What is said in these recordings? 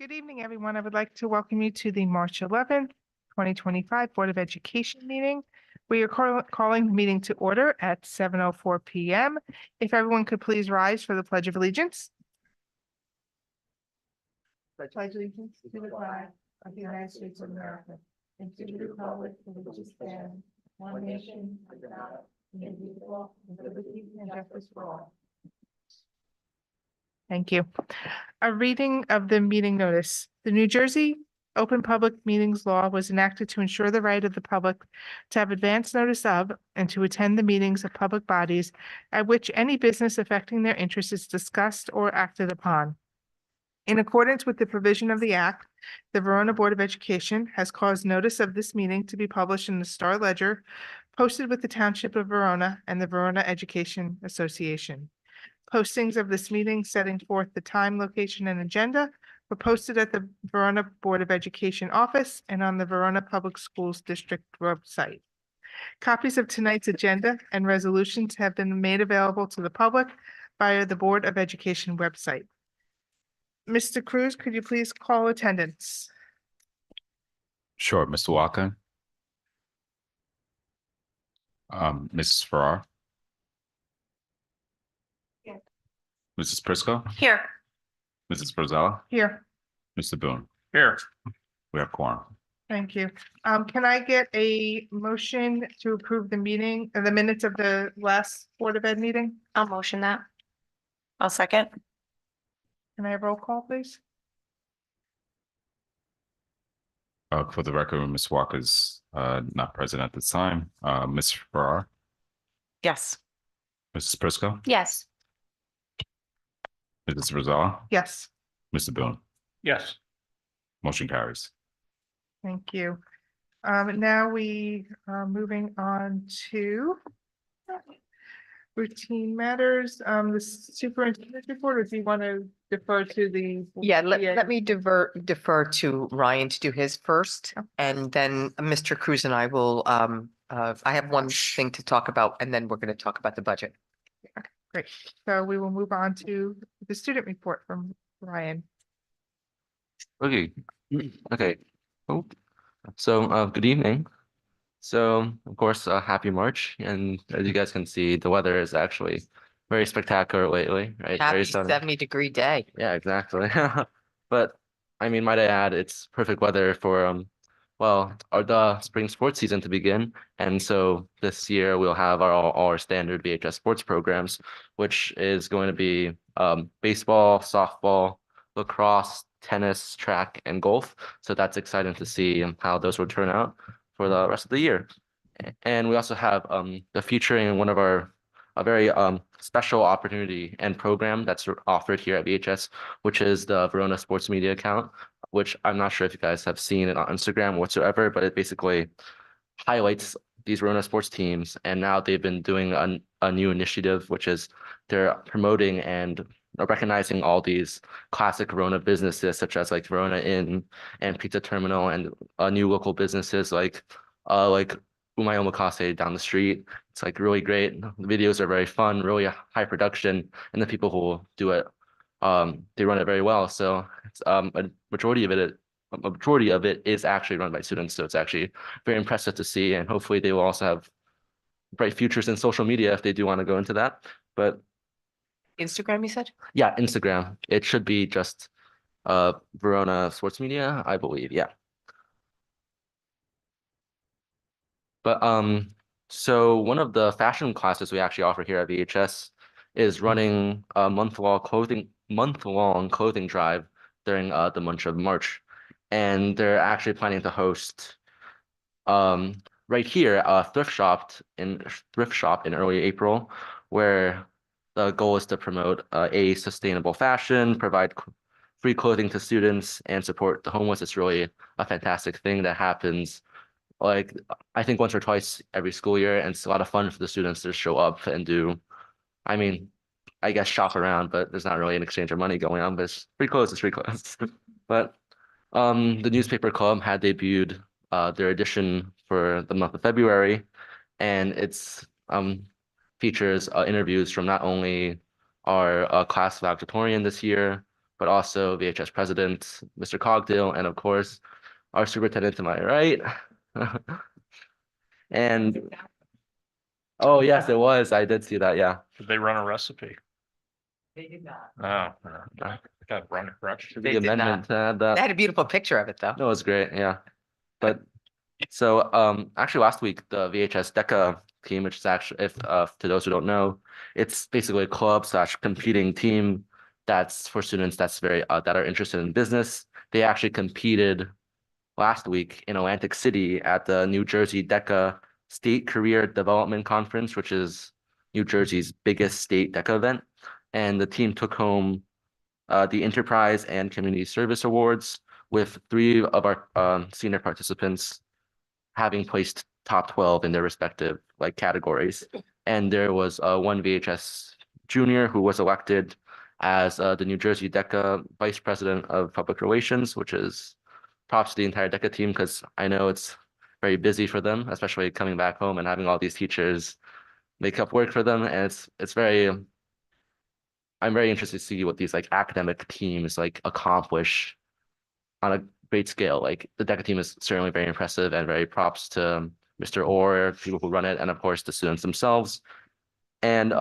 Good evening, everyone. I would like to welcome you to the March 11th, 2025 Board of Education meeting. We are calling the meeting to order at 7:04 p.m. If everyone could please rise for the Pledge of Allegiance. Pledge allegiance to the flag of the United States of America and to the republic for which it stands, one nation, under God, indivisible, with liberty and justice for all. Thank you. A reading of the meeting notice. The New Jersey Open Public Meetings Law was enacted to ensure the right of the public to have advance notice of and to attend the meetings of public bodies at which any business affecting their interests is discussed or acted upon. In accordance with the provision of the Act, the Verona Board of Education has caused notice of this meeting to be published in the Star Ledger, posted with the Township of Verona and the Verona Education Association. Postings of this meeting setting forth the time, location, and agenda were posted at the Verona Board of Education office and on the Verona Public Schools District website. Copies of tonight's agenda and resolutions have been made available to the public via the Board of Education website. Mr. Cruz, could you please call attendance? Sure, Mr. Walker. Mrs. Farrar. Here. Mrs. Prisco. Here. Mrs. Brazella. Here. Mr. Boone. Here. We have quorum. Thank you. Can I get a motion to approve the minutes of the last Board of Ed meeting? I'll motion that. I'll second. Can I have roll call, please? For the record, Ms. Walker's not present at this time. Ms. Farrar. Yes. Mrs. Prisco. Yes. Mrs. Brazella. Yes. Mr. Boone. Yes. Motion carries. Thank you. Now we are moving on to routine matters. The superintendent report, or do you want to defer to the? Yeah, let me defer to Ryan to do his first, and then Mr. Cruz and I will, I have one thing to talk about, and then we're going to talk about the budget. Okay, great. So we will move on to the student report from Ryan. Okay. Oh, so good evening. So of course, happy March, and as you guys can see, the weather is actually very spectacular lately, right? Happy Very sunny. 70-degree day. Yeah, exactly. But I mean, might I add, it's perfect weather for the spring sports season to begin. And so this year we'll have our standard VHS sports programs, which is going to be baseball, softball, lacrosse, tennis, track, and golf. So that's exciting to see how those will turn out for the rest of the year. And we also have the featuring one of a very special opportunity and program that's offered here at VHS, which is the Verona Sports Media account, which I'm not sure if you guys have seen it on Instagram whatsoever, but it basically highlights these Verona sports teams. And now they've been doing a new initiative, which is they're promoting and recognizing all these classic Verona businesses, such as like Verona Inn and Pizza Terminal, and new local businesses like Umay Omakase down the street. It's like really great. The videos are very fun, really high production, and the people who do it, they run it very well. So it's a majority of it is actually run by students. So it's actually very impressive to see, and hopefully they will also have bright futures in social media if they do want to go into that. But Instagram, you said? yeah, Instagram. It should be just Verona Sports Media, I believe. Yeah. But so one of the fashion classes we actually offer here at VHS is running a month-long clothing drive during the month of March. And they're actually planning to host right here a thrift shop in early April, where the goal is to promote a sustainable fashion, provide free clothing to students, and support the homeless. It's really a fantastic thing that happens, like, I think once or twice every school year, and it's a lot of fun for the students to show up and do, I mean, I guess shop around, but there's not really an exchange of money going on, but it's free clothes, it's free clothes. But the newspaper club had debuted their edition for the month of February, and it's features interviews from not only our class valedictorian this year, but also VHS president, Mr. Cogdill, and of course, our superintendent to my right. And, oh, yes, it was. I did see that, yeah. Did they run a recipe? They did not. Oh, got run it correct. The They did amendment to add They that. had a beautiful picture of it, though. No, it was great, yeah. But so actually last week the VHS DECA team, which is actually if to those who don't know, it's basically a club slash competing team that's for students that's very that are interested in business. They actually competed last week in Atlantic City at the New Jersey DECA State Career Development Conference, which is New Jersey's biggest state DECA event. And the team took home the Enterprise and Community Service Awards, with 3 of our senior participants having placed top 12 in their respective like categories. And there was one VHS junior who was elected as the New Jersey DECA Vice President of Public Relations, which is props to the entire DECA team because I know it's very busy for them, especially coming back home and having all these teachers make up work for them. And it's very I'm very interested to see what these like academic teams like accomplish on a great scale. Like the DECA team is certainly very impressive and very props to Mr. Orr, people who run it, and of course the students themselves. And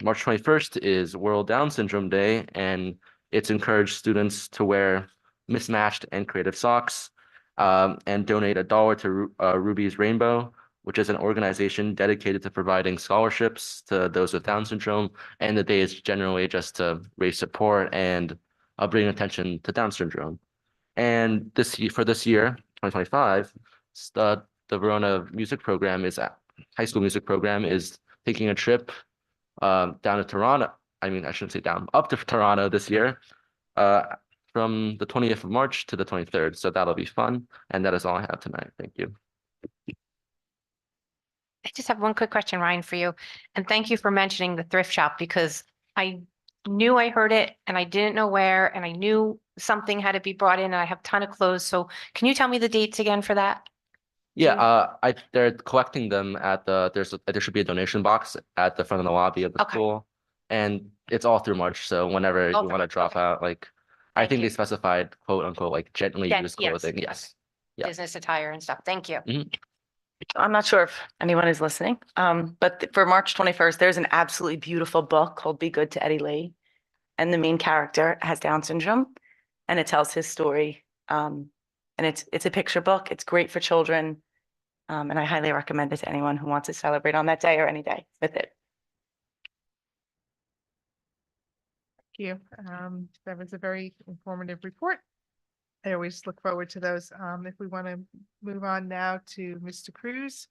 March 21st is World Down Syndrome Day, and it's encouraged students to wear mismatched and creative socks and donate $1 to Ruby's Rainbow, which is an organization dedicated to providing scholarships to those with Down syndrome. And the day is generally just to raise support and bring attention to Down syndrome. And for this year, 2025, the Verona music program high school music program is taking a trip down to Toronto. I mean, I shouldn't say down, up to Toronto this year, from the 20th of March to the 23rd. So that'll be fun. And that is all I have tonight. Thank you. I just have one quick question, Ryan, for you. And thank you for mentioning the thrift shop because I knew I heard it and I didn't know where, and I knew something had to be brought in and I have a ton of clothes. So can you tell me the dates again for that? Yeah, they're collecting them at there should be a donation box at the front of the lobby of the Okay. school. And it's all through March. So whenever you All want to through- drop okay. out, like I Thank think you. they specified quote unquote like gently used Yes. clothing. Yes. Yeah. Business attire and stuff. Thank you. I'm not sure if anyone is listening, but for March 21st, there's an absolutely beautiful book called Be Good to Eddie Lee. And the main character has Down syndrome and it tells his story. And it's a picture book. It's great for children. And I highly recommend it to anyone who wants to celebrate on that day or any day with it. Thank you. That was a very informative report. I always look forward to those. If we want to move on now to Mr. Cruz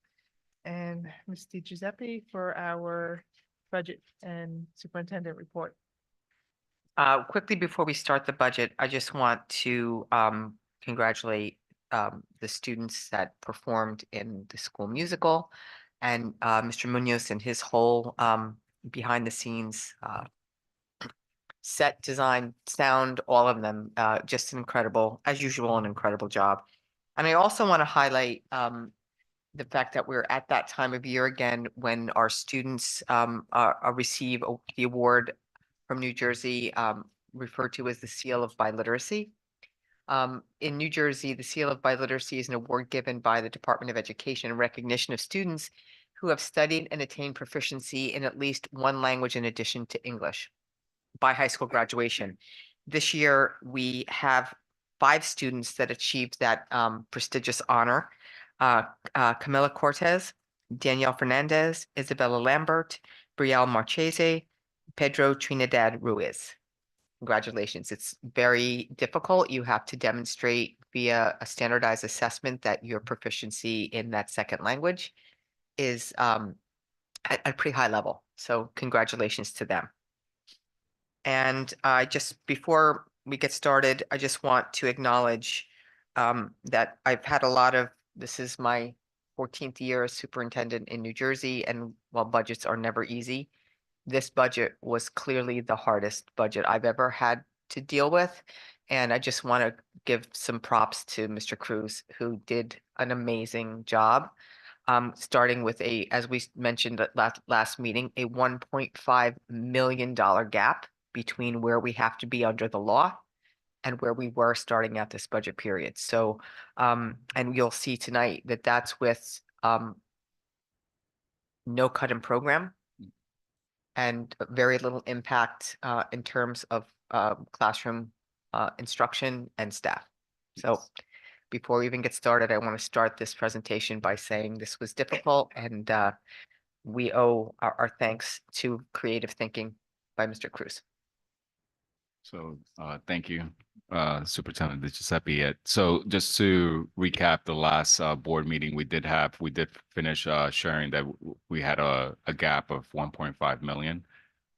and Ms. Giuseppe for our budget and superintendent report. Quickly before we start the budget, I just want to congratulate the students that performed in the school musical and Mr. Munoz and his whole behind the scenes set design, sound, all of them, just an incredible, as usual, an incredible job. And I also want to highlight the fact that we're at that time of year again when our students receive the award from New Jersey, referred to as the Seal of Biliteracy. In New Jersey, the Seal of Biliteracy is an award given by the Department of Education in recognition of students who have studied and attained proficiency in at least one language in addition to English by high school graduation. This year, we have 5 students that achieved that prestigious honor. Camila Cortez, Danielle Fernandez, Isabella Lambert, Brielle Marchese, Pedro Trinidad Ruiz. Congratulations. It's very difficult. You have to demonstrate via a standardized assessment that your proficiency in that second language is at a pretty high level. So congratulations to them. And before we get started, I just want to acknowledge that I've had this is my 14th year as superintendent in New Jersey, and while budgets are never easy, this budget was clearly the hardest budget I've ever had to deal with. And I just want to give some props to Mr. Cruz, who did an amazing job. Starting with as we mentioned at last meeting, a $1.5 million gap between where we have to be under the law and where we were starting out this budget period. So, and you'll see tonight that that's with no cut in program and very little impact in terms of classroom instruction and staff. So before we even get started, I want to start this presentation by saying this was difficult, and we owe our thanks to creative thinking by Mr. Cruz. So thank you, Superintendent Giuseppe. So just to recap the last board meeting we did finish sharing that we had a gap of 1.5 million.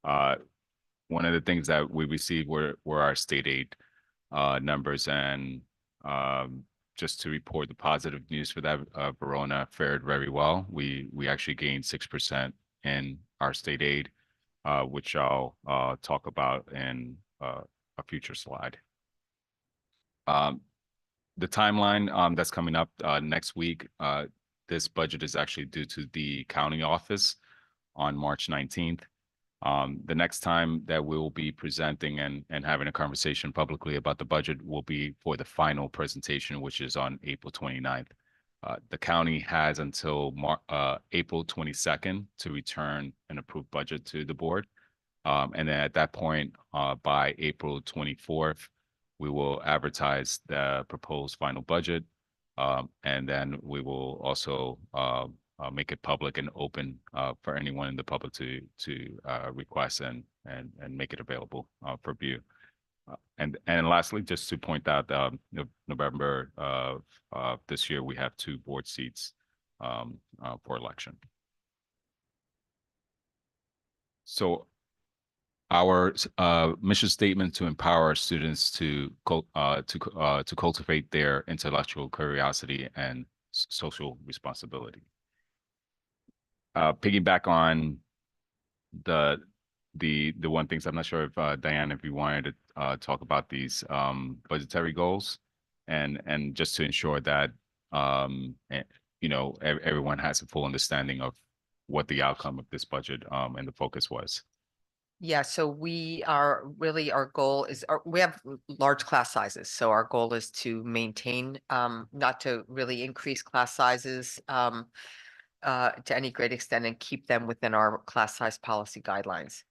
One of the things that we received were our state aid numbers, and just to report the positive news for that, Verona fared very well. We actually gained 6% in our state aid, which I'll talk about in a future slide. The timeline that's coming up next week, this budget is actually due to the county office on March 19th. The next time that we will be presenting and having a conversation publicly about the budget will be for the final presentation, which is on April 29th. The county has until April 22nd to return an approved budget to the board. And then at that point, by April 24th, we will advertise the proposed final budget. And then we will also make it public and open for anyone in the public to request and make it available for view. And lastly, just to point out, November of this year, we have 2 board seats for election. So our mission statement to empower our students to cultivate their intellectual curiosity and social responsibility. Piggyback on the one things, I'm not sure if Diane, if you wanted to talk about these budgetary goals, and just to ensure that everyone has a full understanding of what the outcome of this budget and the focus was. Yeah, so our goal is, we have large class sizes. So our goal is to maintain, not to really increase class sizes to any great extent, and keep them within our class size policy guidelines.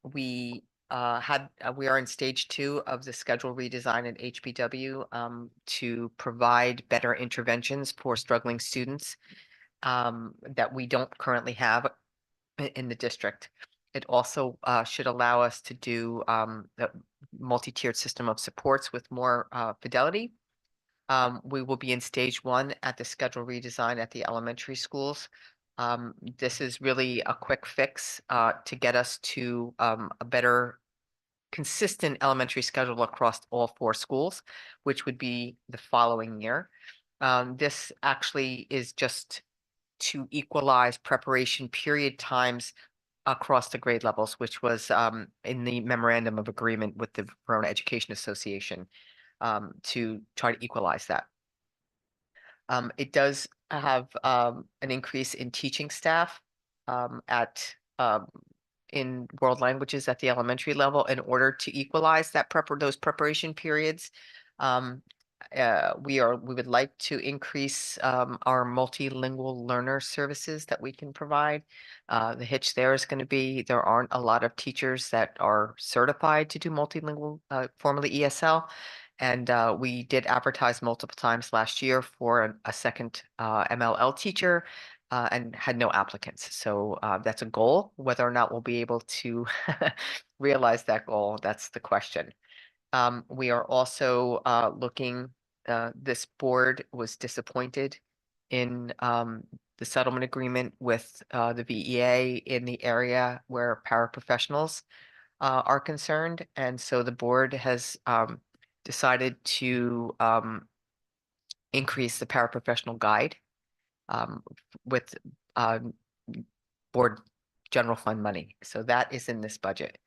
We are in stage 2 of the schedule redesign at HBW to provide better interventions for struggling students that we don't currently have in the district. It also should allow us to do a multi-tiered system of supports with more fidelity. We will be in stage 1 at the schedule redesign at the elementary schools. This is really a quick fix to get us to a better consistent elementary schedule across all 4 schools, which would be the following year. This actually is just to equalize preparation period times across the grade levels, which was in the memorandum of agreement with the Verona Education Association to try to equalize that. It does have an increase in teaching staff in world languages at the elementary level in order to equalize those preparation periods. We would like to increase our multilingual learner services that we can provide. The hitch there is going to be there aren't a lot of teachers that are certified to do multilingual, formerly ESL. And we did advertise multiple times last year for a second MLL teacher and had no applicants. So that's a goal. Whether or not we'll be able to realize that goal, that's the question. We are also looking, this board was disappointed in the settlement agreement with the VEA in the area where paraprofessionals are concerned. And so the board has decided to increase the paraprofessional guide with board general fund money. So that is in this budget.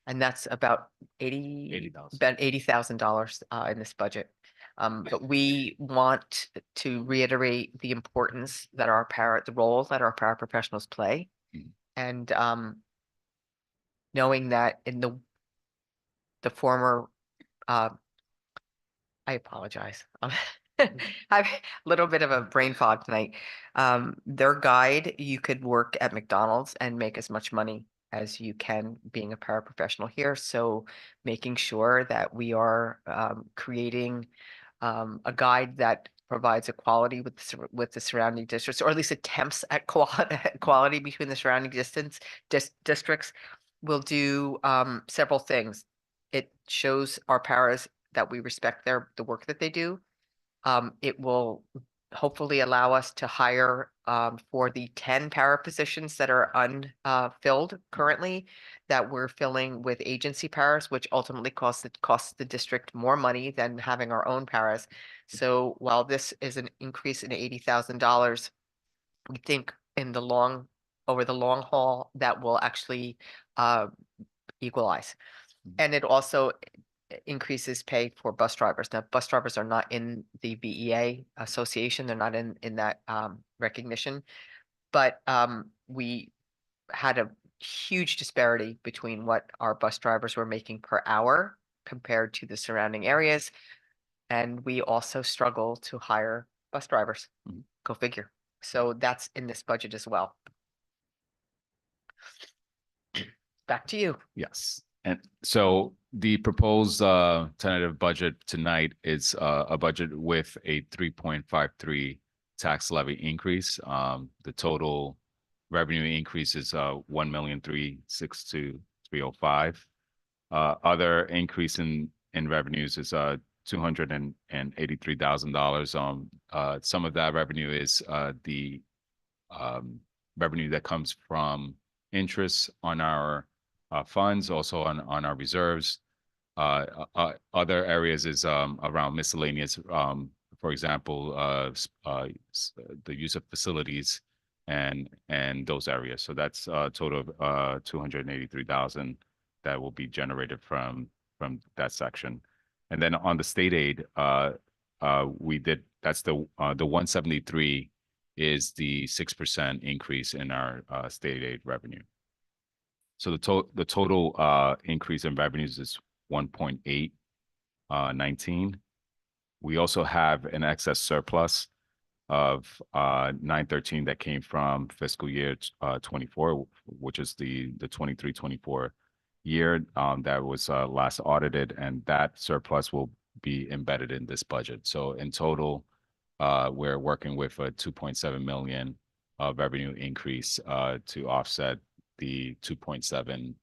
And that's about $80,000 in this budget. But we want to reiterate the importance that the role that our paraprofessionals play. And knowing that in the former I apologize. I've a little bit of a brain fog tonight. Their guide, you could work at McDonald's and make as much money as you can being a paraprofessional here. So making sure that we are creating a guide that provides equality with with the surrounding districts, or at least attempts at quality between the surrounding districts. Will do several things. It shows our paras that we respect the work that they do. It will hopefully allow us to hire for the 10 para positions that are unfilled currently, that we're filling with agency paras, which ultimately costs the district more money than having our own paras. So while this is an increase in $80,000, we think over the long haul, that will actually equalize. And it also increases pay for bus drivers. Now, bus drivers are not in the VEA association. They're not in that recognition. But we had a huge disparity between what our bus drivers were making per hour compared to the surrounding areas. And we also struggle to hire bus drivers. Go figure. So that's in this budget as well. Back to you. Yes. And so the proposed tentative budget tonight is a budget with a 3.53 tax levy increase. The total revenue increase is 1,362,305. Other increase in revenues is $283,000. Some of that revenue is the revenue that comes from interest on our funds, also on our reserves. Other areas is around miscellaneous, for example, the use of facilities and those areas. So that's a total of 283,000 that will be generated from that section. And then on the state aid, that's the 173 is the 6% increase in our state aid revenue. So the total increase in revenues is 1.819. We also have an excess surplus of 913 that came from fiscal year 24, which is the 23-24 year that was last audited, and that surplus will be embedded in this budget. So in total, we're working with a 2.7 million revenue increase to offset the 2.7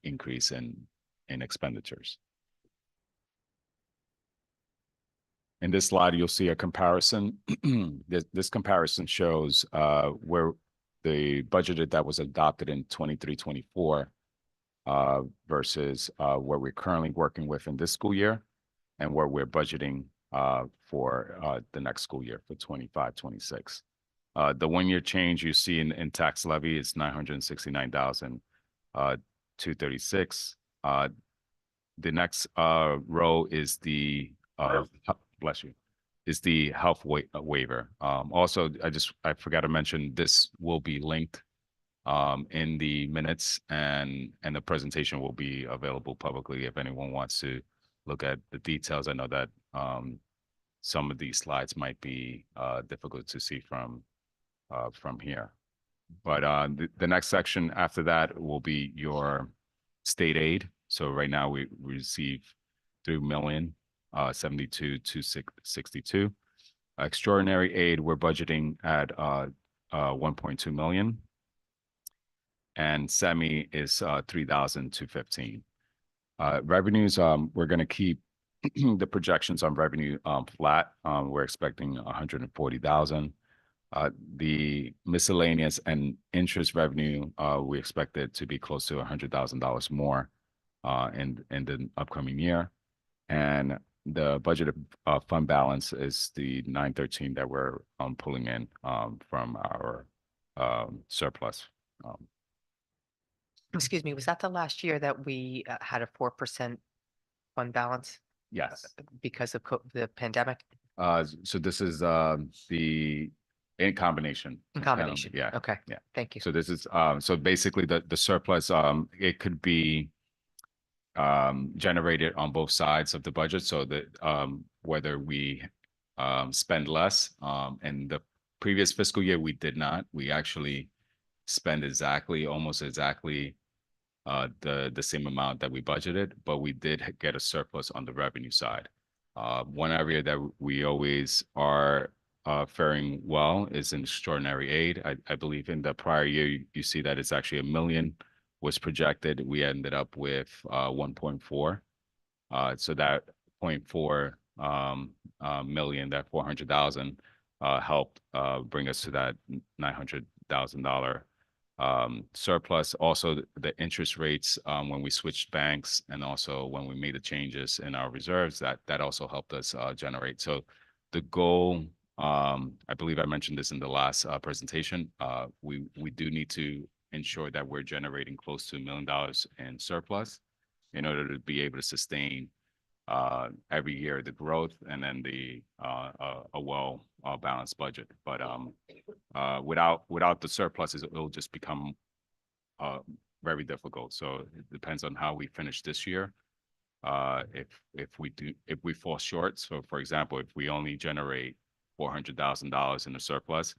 increase in expenditures. In this slide, you'll see a comparison. This comparison shows where the budget that was adopted in 23-24 versus where we're currently working with in this school year and where we're budgeting for the next school year for 25-26. The 1 year change you see in tax levy is 969,236. The next row is the bless you, is the health waiver. Also, I forgot to mention this will be linked in the minutes, and the presentation will be available publicly if anyone wants to look at the details. I know that some of these slides might be difficult to see from here. But the next section after that will be your state aid. So right now we receive 3,072,262. Extraordinary aid, we're budgeting at 1.2 million. And semi is 3,215. Revenues, we're going to keep the projections on revenue flat. We're expecting 140,000. The miscellaneous and interest revenue, we expect it to be close to $100,000 more in the upcoming year. And the budget fund balance is the 913 that we're pulling in from our surplus. Excuse me, was that the last year that we had a 4% fund balance Yes. because of the pandemic? So this is in combination. In combination. Yeah. Okay. Yeah. Thank you. So this is so basically the surplus. It could be generated on both sides of the budget, so that whether we spend less. In the previous fiscal year, we did not. We actually spend almost exactly the same amount that we budgeted, but we did get a surplus on the revenue side. One area that we always are faring well is in extraordinary aid. I believe in the prior year, you see that it's actually $1 million was projected. We ended up with 1.4. So that 0.4 million, that 400,000 helped bring us to that $900,000 surplus. Also, the interest rates when we switched banks, and also when we made the changes in our reserves, that also helped us generate. So the goal, I believe I mentioned this in the last presentation, we do need to ensure that we're generating close to $1 million in surplus in order to be able to sustain every year the growth, and then a well balanced budget. But without the surpluses, it'll just become very difficult. So it depends on how we finish this year. If we fall short, so for example, if we only generate $400,000 in the surplus,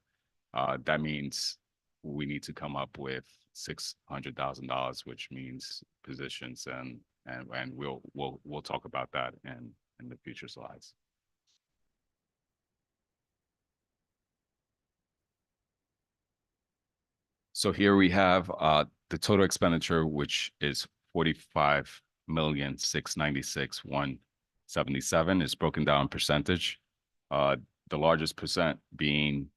that means we need to come up with $600,000, which means positions, and we'll talk about that in the future slides. So here we have the total expenditure, which is 45,696,177, is broken down percentage. The largest percent being,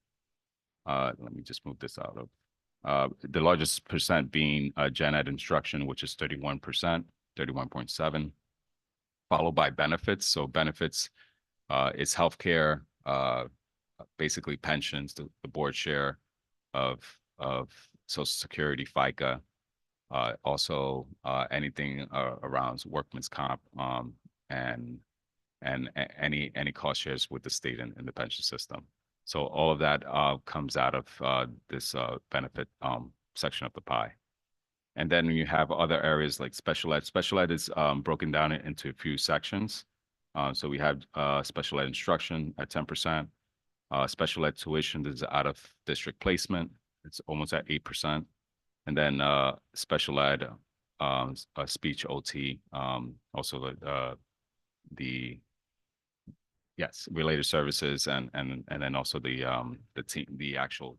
let me just move this out of, the largest percent being gen ed instruction, which is 31%, 31.7, followed by benefits. So benefits is healthcare, basically pensions, the board share of Social Security, FICA, also anything around workman's comp, and any cost shares with the state and the pension system. So all of that comes out of this benefit section of the pie. And then you have other areas like special ed. Special ed is broken down into a few sections. So we have special ed instruction at 10%. Special ed tuition is out of district placement. It's almost at 8%. And then special ed, speech OT, also the yes, related services, and then also the team, the actual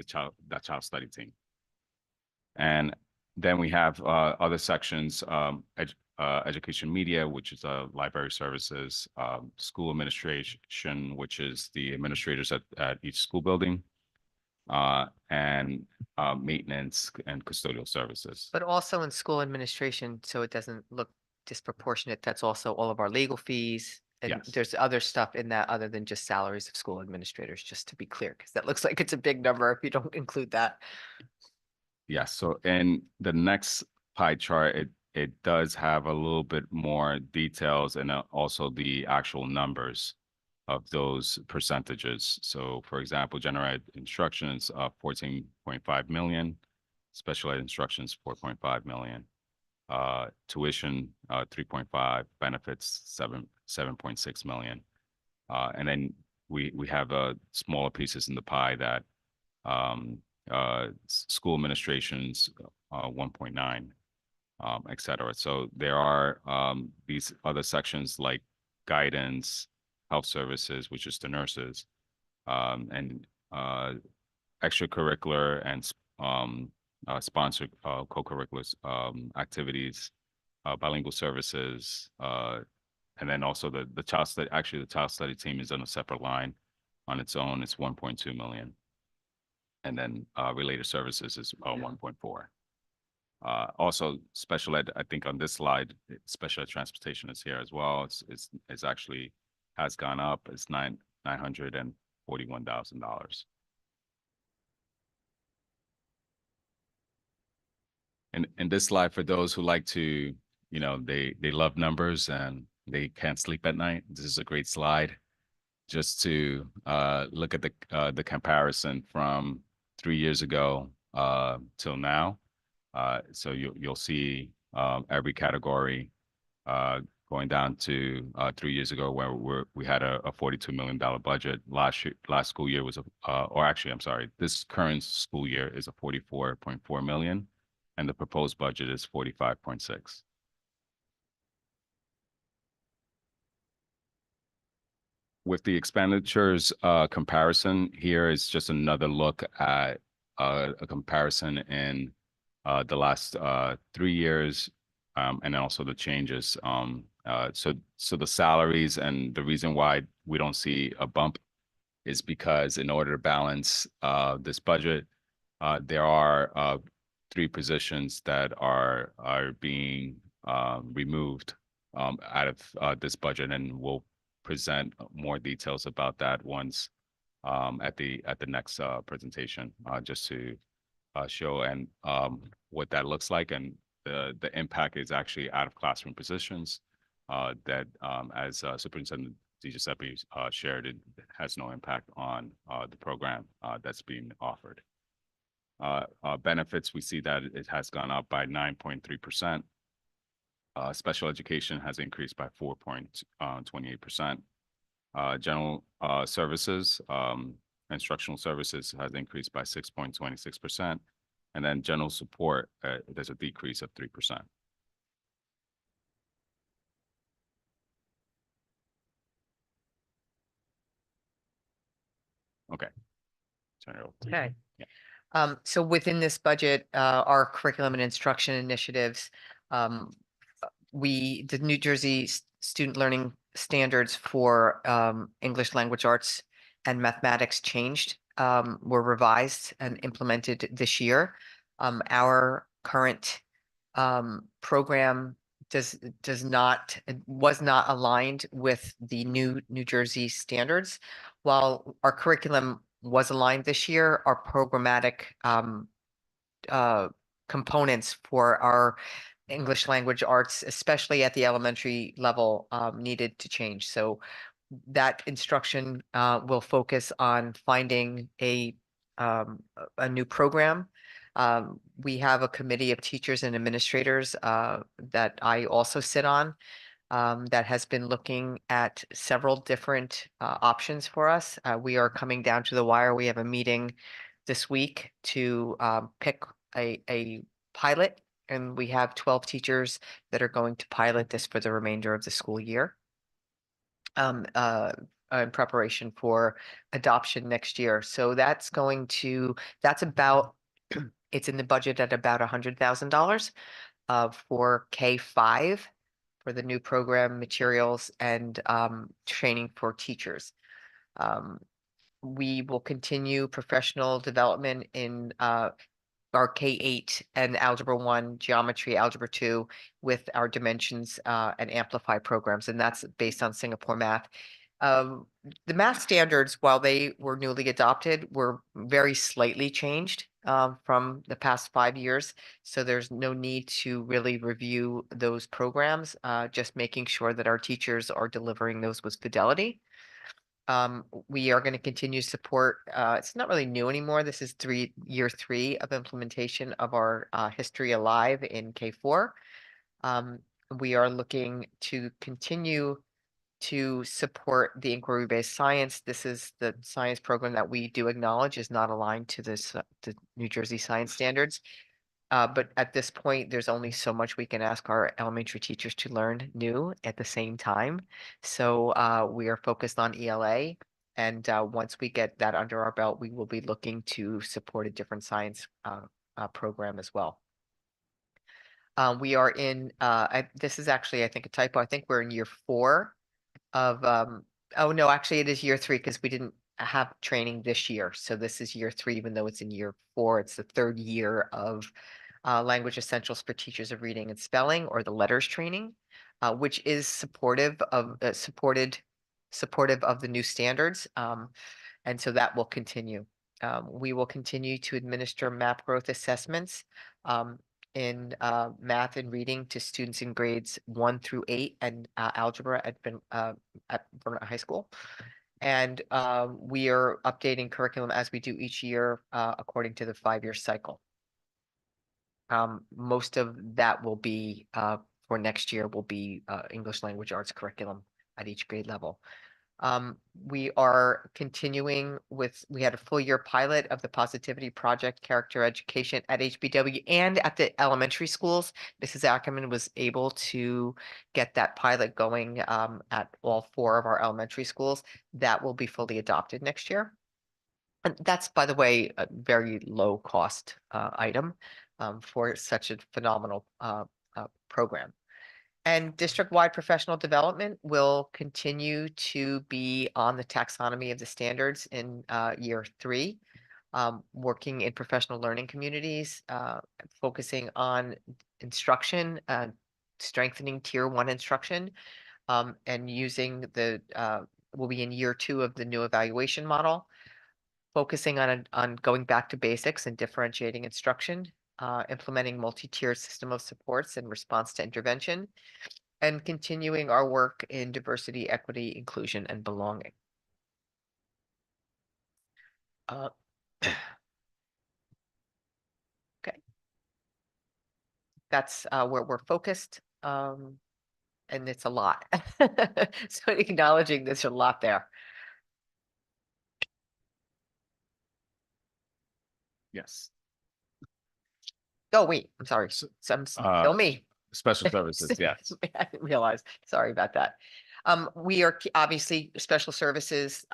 child study team. And then we have other sections, education media, which is library services, school administration, which is the administrators at each school building, and maintenance and custodial services. But also in school administration, so it doesn't look disproportionate, that's also all of our legal fees. And Yes. there's other stuff in that other than just salaries of school administrators, just to be clear, because that looks like it's a big number if you don't include that. Yes, so in the next pie chart, it does have a little bit more details, and also the actual numbers of those percentages. So for example, general ed instructions, 14.5 million, special ed instructions, 4.5 million, tuition, 3.5, benefits, 7.6 million. And then we have smaller pieces in the pie that school administrations, 1.9, et cetera. So there are these other sections like guidance, health services, which is the nurses, and extracurricular and sponsored co-curricular activities, bilingual services, and then also the child study. Actually, the child study team is on a separate line on its own. It's 1.2 million. And then related services is 1.4. Also, special ed, I think on this slide, special ed transportation is here as well. It's actually has gone up. It's $941,000. And in this slide, for those who like to, they love numbers and they can't sleep at night, this is a great slide just to look at the comparison from 3 years ago till now. So you'll see every category, going down to 3 years ago where we had a $42 million budget. Last school year was or actually, I'm sorry, this current school year is a 44.4 million, and the proposed budget is 45.6. With the expenditures comparison, here is just another look at a comparison in the last 3 years, and then also the changes. So the salaries, and the reason why we don't see a bump is because in order to balance this budget, there are 3 positions that are being removed out of this budget, and we'll present more details about that once at the next presentation, just to show and what that looks like. And the impact is actually out of classroom positions that, as Superintendent Giuseppe shared, it has no impact on the program that's being offered. Benefits, we see that it has gone up by 9.3%. Special education has increased by 4.28%. General services, instructional services has increased by 6.26%. And then general support, there's a decrease of 3%. Okay. Turn it over. Okay. Yeah. So within this budget, our curriculum and instruction initiatives, the New Jersey student learning standards for English language arts and mathematics changed, were revised and implemented this year. Our current program was not aligned with the new New Jersey standards. While our curriculum was aligned this year, our programmatic components for our English language arts, especially at the elementary level, needed to change. So that instruction will focus on finding a new program. We have a committee of teachers and administrators that I also sit on, that has been looking at several different options for us. We are coming down to the wire. We have a meeting this week to pick a pilot, and we have 12 teachers that are going to pilot this for the remainder of the school year, in preparation for adoption next year. So that's about it's in the budget at about $100,000 for K-5 for the new program materials and training for teachers. We will continue professional development in our K-8 and Algebra 1, Geometry, Algebra 2 with our Dimensions and Amplify programs, and that's based on Singapore math. The math standards, while they were newly adopted, were very slightly changed from the past 5 years. So there's no need to really review those programs, just making sure that our teachers are delivering those with fidelity. We are going to continue to support, it's not really new anymore. This is year 3 of implementation of our History Alive in K4. We are looking to continue to support the inquiry-based science. This is the science program that we do acknowledge is not aligned to the New Jersey science standards. But at this point, there's only so much we can ask our elementary teachers to learn new at the same time. So we are focused on ELA. And once we get that under our belt, we will be looking to support a different science program as well. We are in, this is actually, I think, a typo. I think we're in year 4 of, oh no, actually it is year 3 because we didn't have training this year. So this is year 3, even though it's in year 4. It's the 3rd year of Language Essentials for Teachers of Reading and Spelling, or the LETRS training, which is supportive of the new standards. And so that will continue. We will continue to administer map growth assessments in math and reading to students in grades 1 through 8 and algebra at Verona High School. And we are updating curriculum as we do each year according to the 5-year cycle. Most of that will be, for next year will be, English language arts curriculum at each grade level. We are continuing with, we had a full year pilot of the Positivity Project Character Education at HBW and at the elementary schools. Mrs. Ackerman was able to get that pilot going at all 4 of our elementary schools. That will be fully adopted next year. And that's, by the way, a very low cost item for such a phenomenal program. And district-wide professional development will continue to be on the taxonomy of the standards in year 3, working in professional learning communities, focusing on instruction, strengthening tier 1 instruction, and using the, will be in year 2 of the new evaluation model, focusing on going back to basics and differentiating instruction, implementing multi-tier system of supports in response to intervention, and continuing our work in diversity, equity, inclusion, and belonging. Okay. That's where we're focused, and it's a lot. So acknowledging there's a lot there. Yes. Oh, wait, I'm sorry. Some, still me. Special services, yes. I didn't realize. Sorry about that. We are obviously special services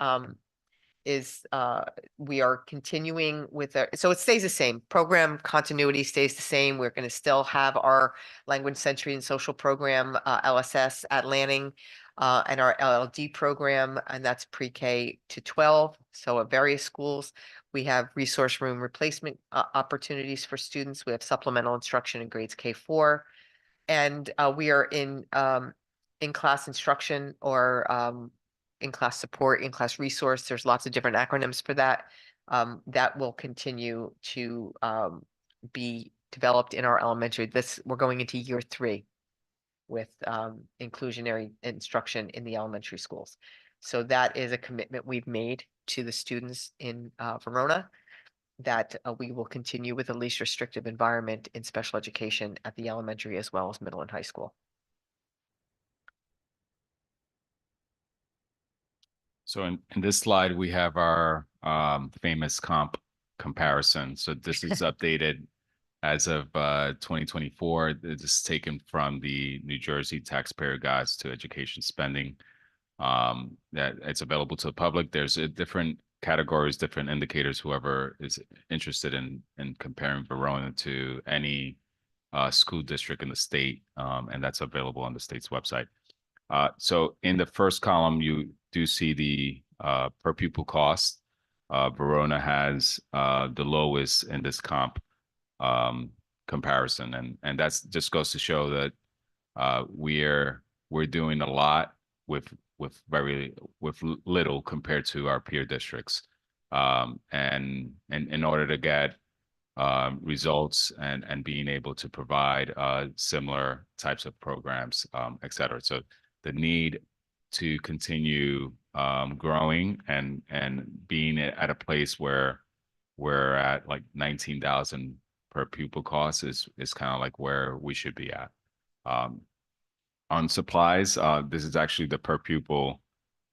we are continuing with so it stays the same. Program continuity stays the same. We're going to still have our language century and social program, LSS at Lanning, and our LLD program, and that's pre-K to 12. So at various schools, we have resource room replacement opportunities for students. We have supplemental instruction in grades K4. And we are in class instruction or in-class support, in-class resource. There's lots of different acronyms for that. That will continue to be developed in our elementary. We're going into year 3 with inclusionary instruction in the elementary schools. So that is a commitment we've made to the students in Verona, that we will continue with a least restrictive environment in special education at the elementary as well as middle and high school. So in this slide, we have our famous comparison. So this is updated as of 2024. This is taken from the New Jersey Taxpayer Guides to Education Spending. That it's available to the public. There's different categories, different indicators, whoever is interested in comparing Verona to any school district in the state, and that's available on the state's website. So in the first column, you do see the per pupil cost. Verona has the lowest in this comparison, and that's just goes to show that we're doing a lot with little compared to our peer districts, and in order to get results and being able to provide similar types of programs, et cetera. So the need to continue growing and being at a place where we're at like 19,000 per pupil cost is kind of like where we should be at. On supplies, this is actually the per pupil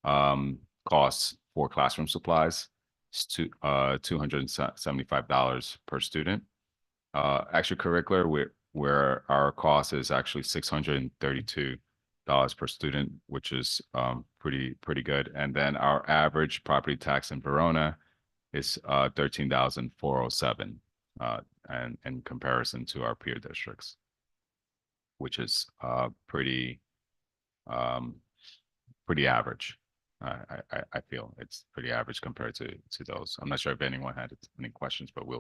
costs for classroom supplies. It's $275 per student. Extracurricular, where our cost is actually $632 per student, which is pretty good. And then our average property tax in Verona is $13,407, and in comparison to our peer districts, which is pretty average. I feel it's pretty average compared to those. I'm not sure if anyone had any questions, but we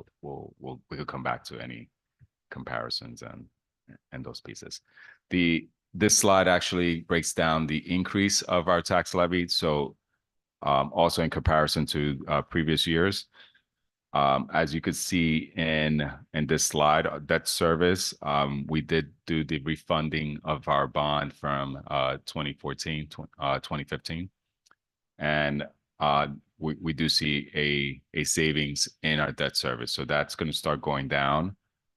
could come back to any comparisons and those pieces. This slide actually breaks down the increase of our tax levy. So also in comparison to previous years. As you could see in this slide, debt service, we did do the refunding of our bond from 2014, 2015. And we do see a savings in our debt service. So that's going to start going down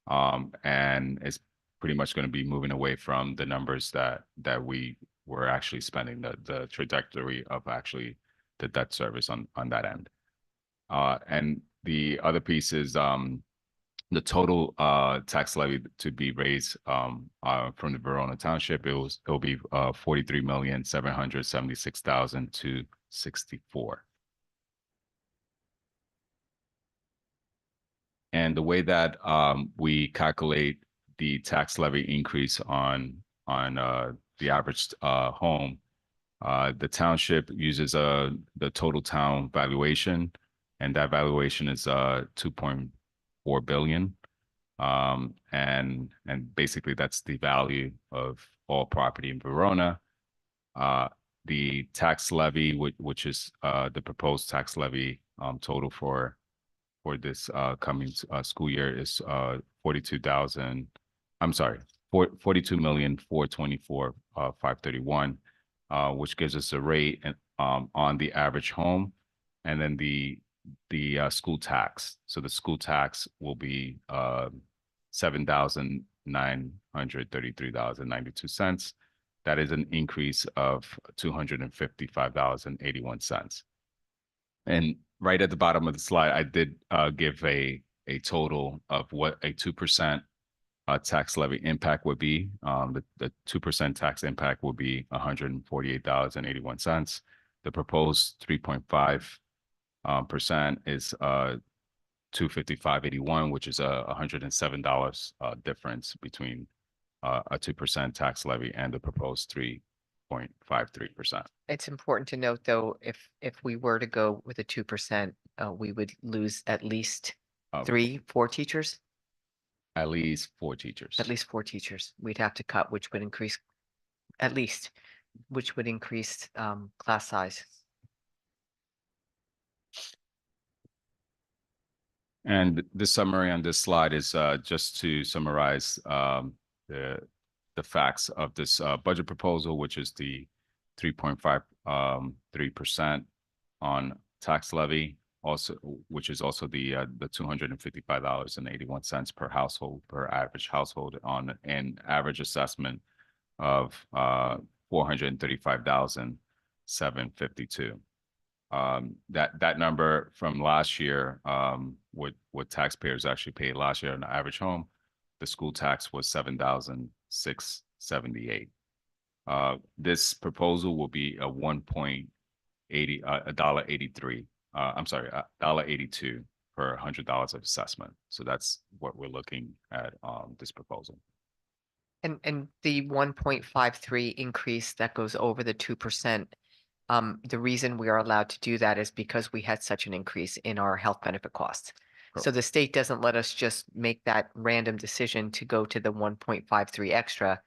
And it's pretty much going to be moving away from the numbers that we were actually spending, the trajectory of actually the debt service on that end. And the other piece is the total tax levy to be raised from the Verona Township. It'll be 43,776,264. And the way that we calculate the tax levy increase on the average home, the township uses the total town valuation, and that valuation is 2.4 billion. And basically that's the value of all property in Verona. The tax levy, which is the proposed tax levy total for this coming school year is 42,000. I'm sorry, 42,424,531, which gives us a rate on the average home, and then the school tax. So the school tax will be $7,933.92. That is an increase of $255.81. And right at the bottom of the slide, I did give a total of what a 2% tax levy impact would be. The 2% tax impact would be $148.81. The proposed 3.5% is $255.81, which is a $107 difference between a 2% tax levy and the proposed 3.53%. It's important to note, though, if we were to go with a 2%, we would lose at least 4 teachers. At least 4 teachers. At least 4 teachers we'd have to cut, which would increase class size. And the summary on this slide is just to summarize the facts of this budget proposal, which is the 3.53% on tax levy, also which is also the $255.81 per household, per average household, on an average assessment of $435,752. That number from last year, what taxpayers actually paid last year on the average home, the school tax was $7,678. This proposal will be a $1.83. I'm sorry, $1.82 per $100 of assessment. So that's what we're looking at this proposal. And the 1.53 increase that goes over the 2%, the reason we are allowed to do that is because we had such an increase in our health benefit costs. So the state doesn't let us just make that random decision to go to the 1.53 extra.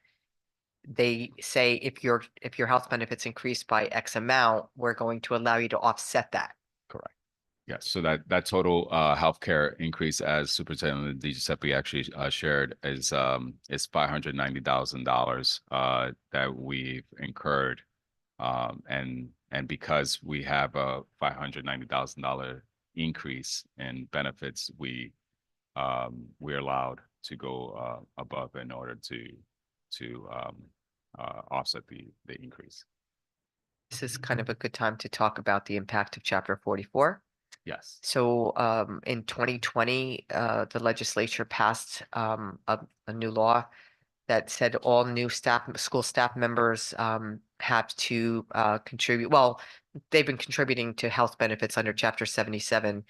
They say if your health benefits increased by X amount, we're going to allow you to offset that. Correct. Yes. So that total healthcare increase, as Superintendent DiGiuseppe actually shared, is $590,000 that we've incurred. And because we have a $590,000 increase in benefits, we're allowed to go above in order to offset the increase. This is kind of a good time to talk about the impact of Chapter 44. Yes. So in 2020, the legislature passed a new law that said all new school staff members have to contribute. Well, they've been contributing to health benefits under Chapter 77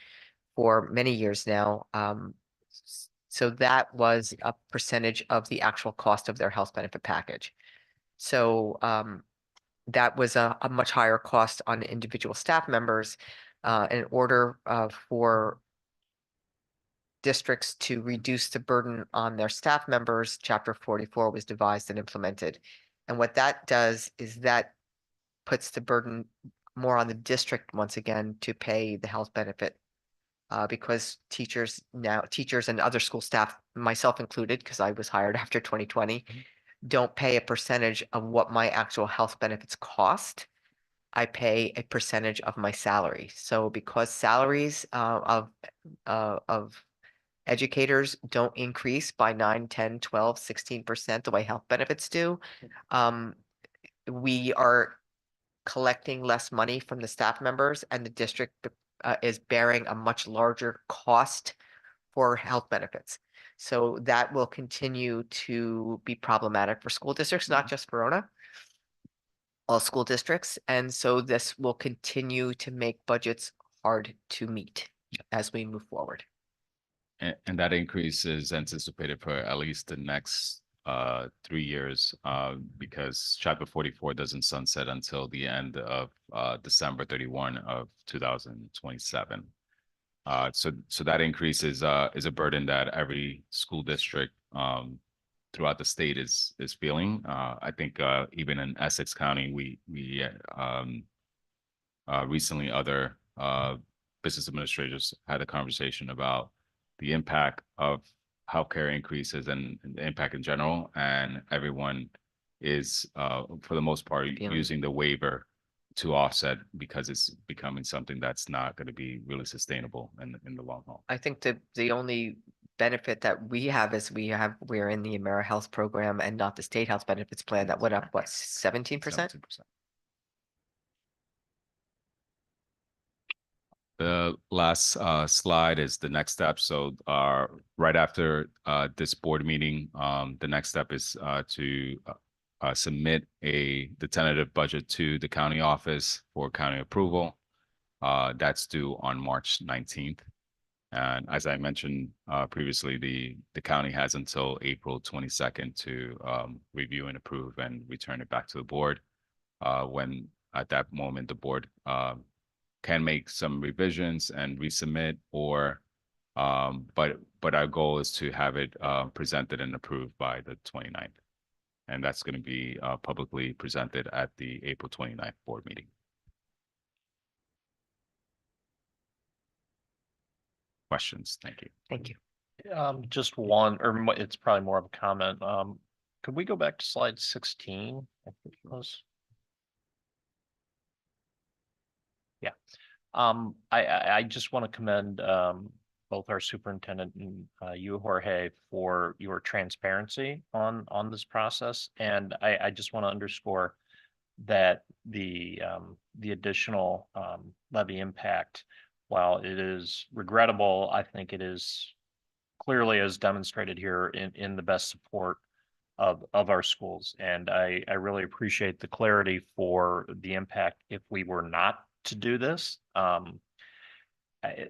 for many years now. So that was a percentage of the actual cost of their health benefit package. So that was a much higher cost on individual staff members. In order for districts to reduce the burden on their staff members, Chapter 44 was devised and implemented. And what that does is that puts the burden more on the district once again to pay the health benefit. Because teachers and other school staff, myself included, because I was hired after 2020, don't pay a percentage of what my actual health benefits cost. I pay a percentage of my salary. So because salaries of educators don't increase by 9, 10, 12, 16% the way health benefits do, we are collecting less money from the staff members and the district is bearing a much larger cost for health benefits. So that will continue to be problematic for school districts, not just Verona, all school districts. And so this will continue to make budgets hard to meet as we move forward. And that increase is anticipated for at least the next 3 years, because Chapter 44 doesn't sunset until the end of December 31 of 2027. So that increase is a burden that every school district throughout the state is feeling. I think even in Essex County, we recently other business administrators had a conversation about the impact of healthcare increases and the impact in general, and everyone is for the most part using the waiver to offset because it's becoming something that's not going to be really sustainable in the long haul. I think the only benefit that we have is we're in the AmeriHealth program and not the state health benefits plan that went up, what, 17%? 17%. The last slide is the next step. So right after this board meeting, the next step is to submit the tentative budget to the county office for county approval. That's due on March 19th. And as I mentioned previously, the county has until April 22nd to review and approve and return it back to the board. When at that moment, the board can make some revisions and resubmit, or but our goal is to have it presented and approved by the 29th. And that's going to be publicly presented at the April 29th board meeting. Questions? Thank you. Thank you. Just one, or it's probably more of a comment. Could we go back to slide 16? I think it was. Yeah. I just want to commend both our superintendent and you, Jorge, for your transparency on this process. And I just want to underscore that the additional levy impact, while it is regrettable, I think it is clearly as demonstrated here in the best support of our schools. And I really appreciate the clarity for the impact if we were not to do this.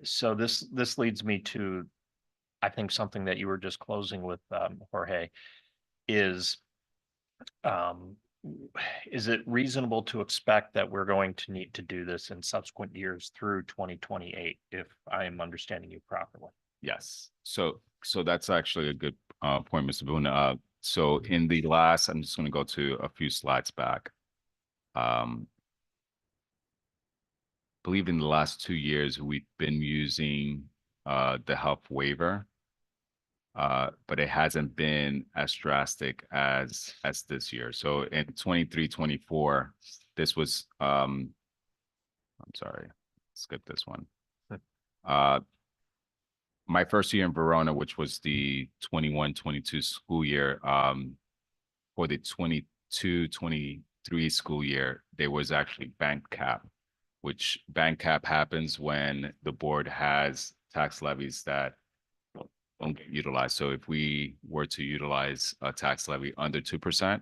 So this leads me to, I think, something that you were just closing with, Jorge, is it reasonable to expect that we're going to need to do this in subsequent years through 2028, if I am understanding you properly? Yes. So that's actually a good point, Mr. Boone. So in the last, I'm just going to go to a few slides back. Believe in the last 2 years, we've been using the health waiver, but it hasn't been as drastic as this year. So in 23-24, this was, I'm sorry, skip this one. My first year in Verona, which was the 21-22 school year, for the 22-23 school year, there was actually bank cap, which bank cap happens when the board has tax levies that don't get utilized. So if we were to utilize a tax levy under 2%,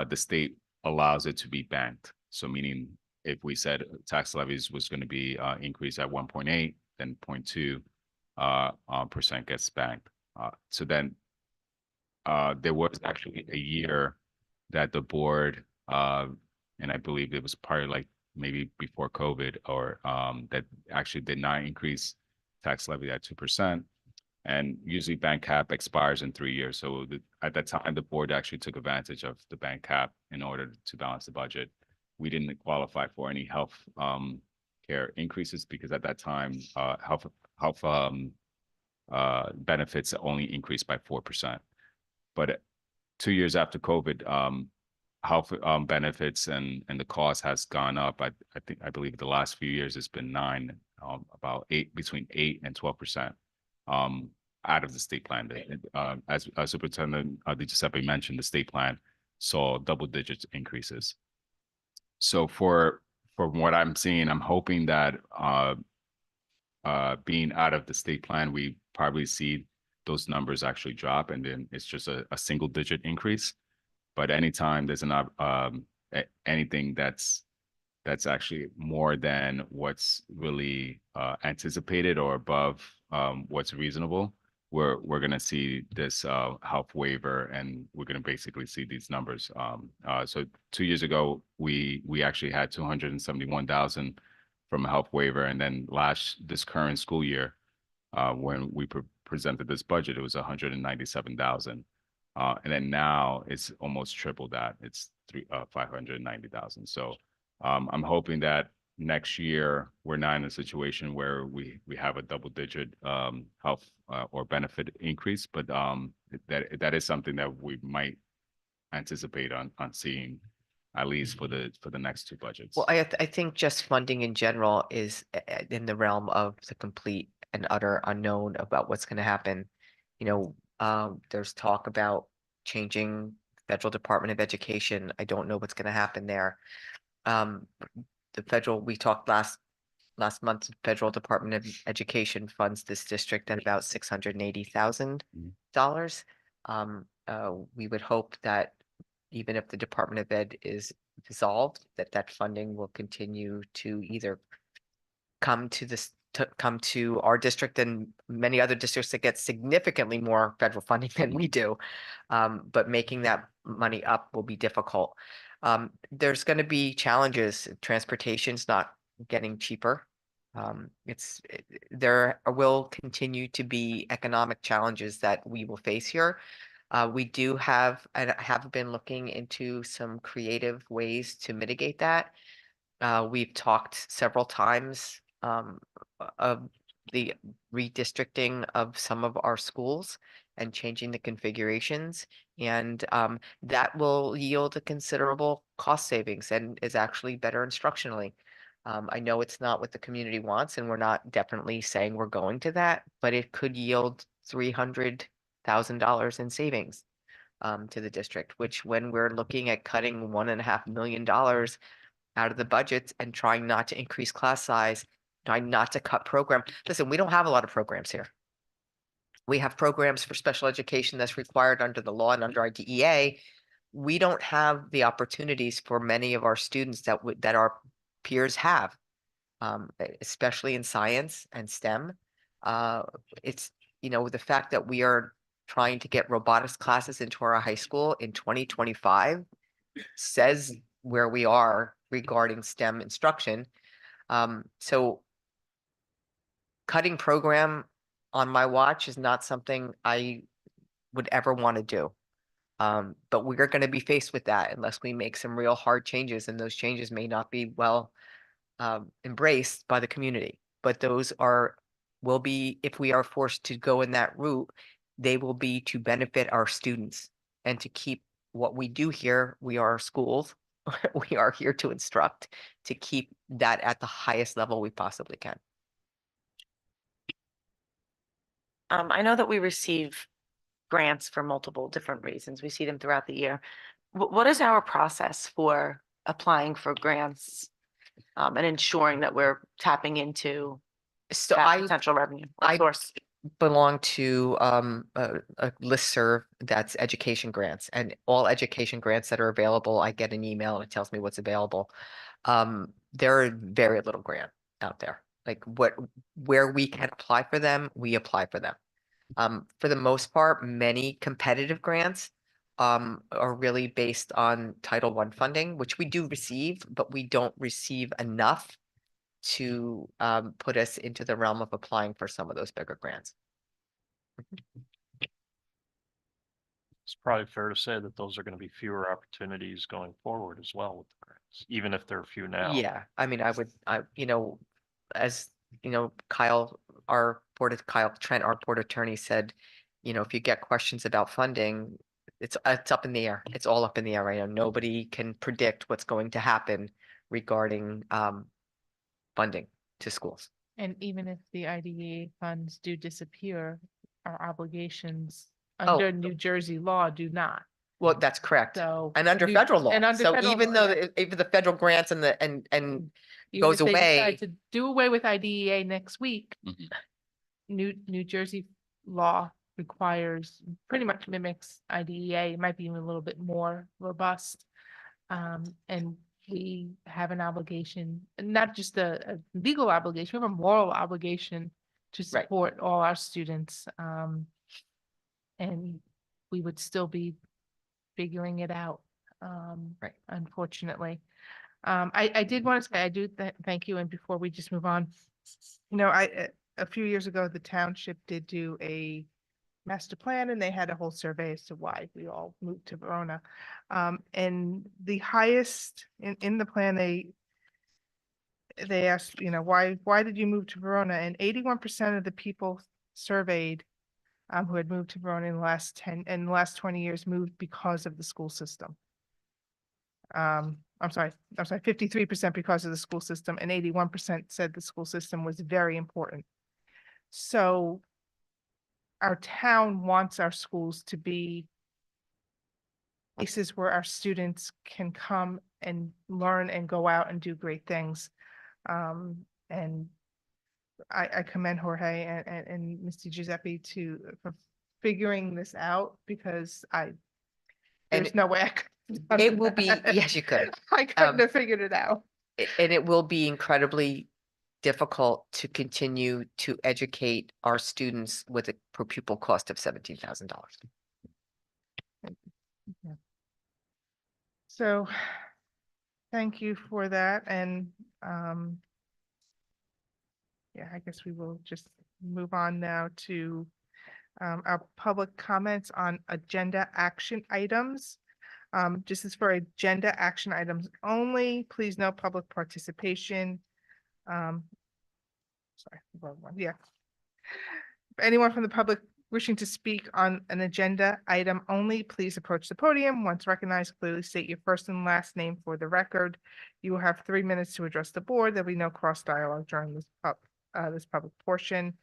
the state allows it to be banked. So meaning if we said tax levies was going to be increased at 1.8, then 0.2 percent gets banked. So then there was actually a year that the board, and I believe it was probably like maybe before COVID, or that actually did not increase tax levy at 2%. And usually bank cap expires in 3 years. So at that time, the board actually took advantage of the bank cap in order to balance the budget. We didn't qualify for any health care increases because at that time, health benefits only increased by 4%. But 2 years after COVID, health benefits and the cost has gone up. I believe the last few years it's been between 8 and 12%. out of the state plan. As Superintendent Giuseppe mentioned, the state plan saw double-digit increases. So from what I'm seeing, I'm hoping that being out of the state plan, we probably see those numbers actually drop, and then it's just a single-digit increase. But anytime there's anything that's actually more than what's really anticipated or above what's reasonable, we're gonna see this health waiver, and we're gonna basically see these numbers. So 2 years ago, we actually had 271,000 from a health waiver, and then this current school year, when we presented this budget, it was 197,000. And then now it's almost triple that. It's 590,000. So I'm hoping that next year we're not in a situation where we have a double-digit health or benefit increase, but that is something that we might anticipate on seeing, at least for the next two budgets. Well, I think just funding in general is in the realm of the complete and utter unknown about what's going to happen. You know, there's talk about changing federal Department of Education. I don't know what's going to happen there. The federal, we talked last month, federal Department of Education funds this district at about $680,000. We would hope that even if the Department of Ed is dissolved, that funding will continue to either come to our district and many other districts that get significantly more federal funding than we do. But making that money up will be difficult. There's going to be challenges. Transportation's not getting cheaper. There will continue to be economic challenges that we will face here. We do have been looking into some creative ways to mitigate that. We've talked several times of the redistricting of some of our schools and changing the configurations. And that will yield a considerable cost savings and is actually better instructionally. I know it's not what the community wants, and we're not definitely saying we're going to that, but it could yield $300,000 in savings to the district, which when we're looking at cutting $1.5 million out of the budgets and trying not to increase class size, trying not to cut program. Listen, we don't have a lot of programs here. We have programs for special education that's required under the law and under our DEA. We don't have the opportunities for many of our students that our peers have, especially in science and STEM. It's, the fact that we are trying to get robotics classes into our high school in 2025 says where we are regarding STEM instruction. So cutting program on my watch is not something I would ever want to do. But we're going to be faced with that unless we make some real hard changes, and those changes may not be well embraced by the community. But those will be, if we are forced to go in that route, they will be to benefit our students and to keep what we do here. We are schools. We are here to instruct, to keep that at the highest level we possibly can. I know that we receive grants for multiple different reasons. We see them throughout the year. What is our process for applying for grants and ensuring that we're tapping into So that potential revenue or source? Belong to a listserv that's education grants, and all education grants that are available, I get an email and it tells me what's available. There are very little grant out there. Like where we can apply for them, we apply for them. For the most part, many competitive grants are really based on Title I funding, which we do receive, but we don't receive enough to put us into the realm of applying for some of those bigger grants. It's probably fair to say that those are going to be fewer opportunities going forward as well with the grants, even if there are few now. Yeah, I mean, as Kyle Trent, our board attorney said, if you get questions about funding, it's up in the air. It's all up in the air right now. Nobody can predict what's going to happen regarding funding to schools. And even if the IDEA funds do disappear, our obligations Oh. under New Jersey law do not. Well, that's correct. So. And under New- federal law. and under So federal even law, though, yeah. even the federal grants and Even goes if they decide away. to do away with IDEA next week, Mhm. New Jersey law requires, pretty much mimics IDEA, it might be even a little bit more robust. And we have an obligation, and not just a legal obligation, we have a moral obligation to Right. support all our students. And we would still be figuring it out, Right. unfortunately. I did want to say, I do thank you, and before we just move on, you know, a few years ago, the township did do a master plan, and they had a whole survey as to why we all moved to Verona. And the highest in the plan, they asked, you know, why did you move to Verona? And 81% of the people surveyed who had moved to Verona in the last 20 years moved because of the school system. I'm sorry, 53% because of the school system, and 81% said the school system was very important. So our town wants our schools to be places where our students can come and learn and go out and do great things. And I commend Jorge and Mr. Giuseppe for figuring this out, because there's no way I could. have done It will be, that. yes, you could. I couldn't have figured it out. And it will be incredibly difficult to continue to educate our students with a per pupil cost of $17,000. So thank you for that. And yeah, I guess we will just move on now to our public comments on agenda action items. This is for agenda action items only. Please no public participation. Sorry, wrong one. Yeah. Anyone from the public wishing to speak on an agenda item only, please approach the podium. Once recognized, clearly state your first and last name for the record. You will have 3 minutes to address the board. There'll be no cross dialogue during this public portion.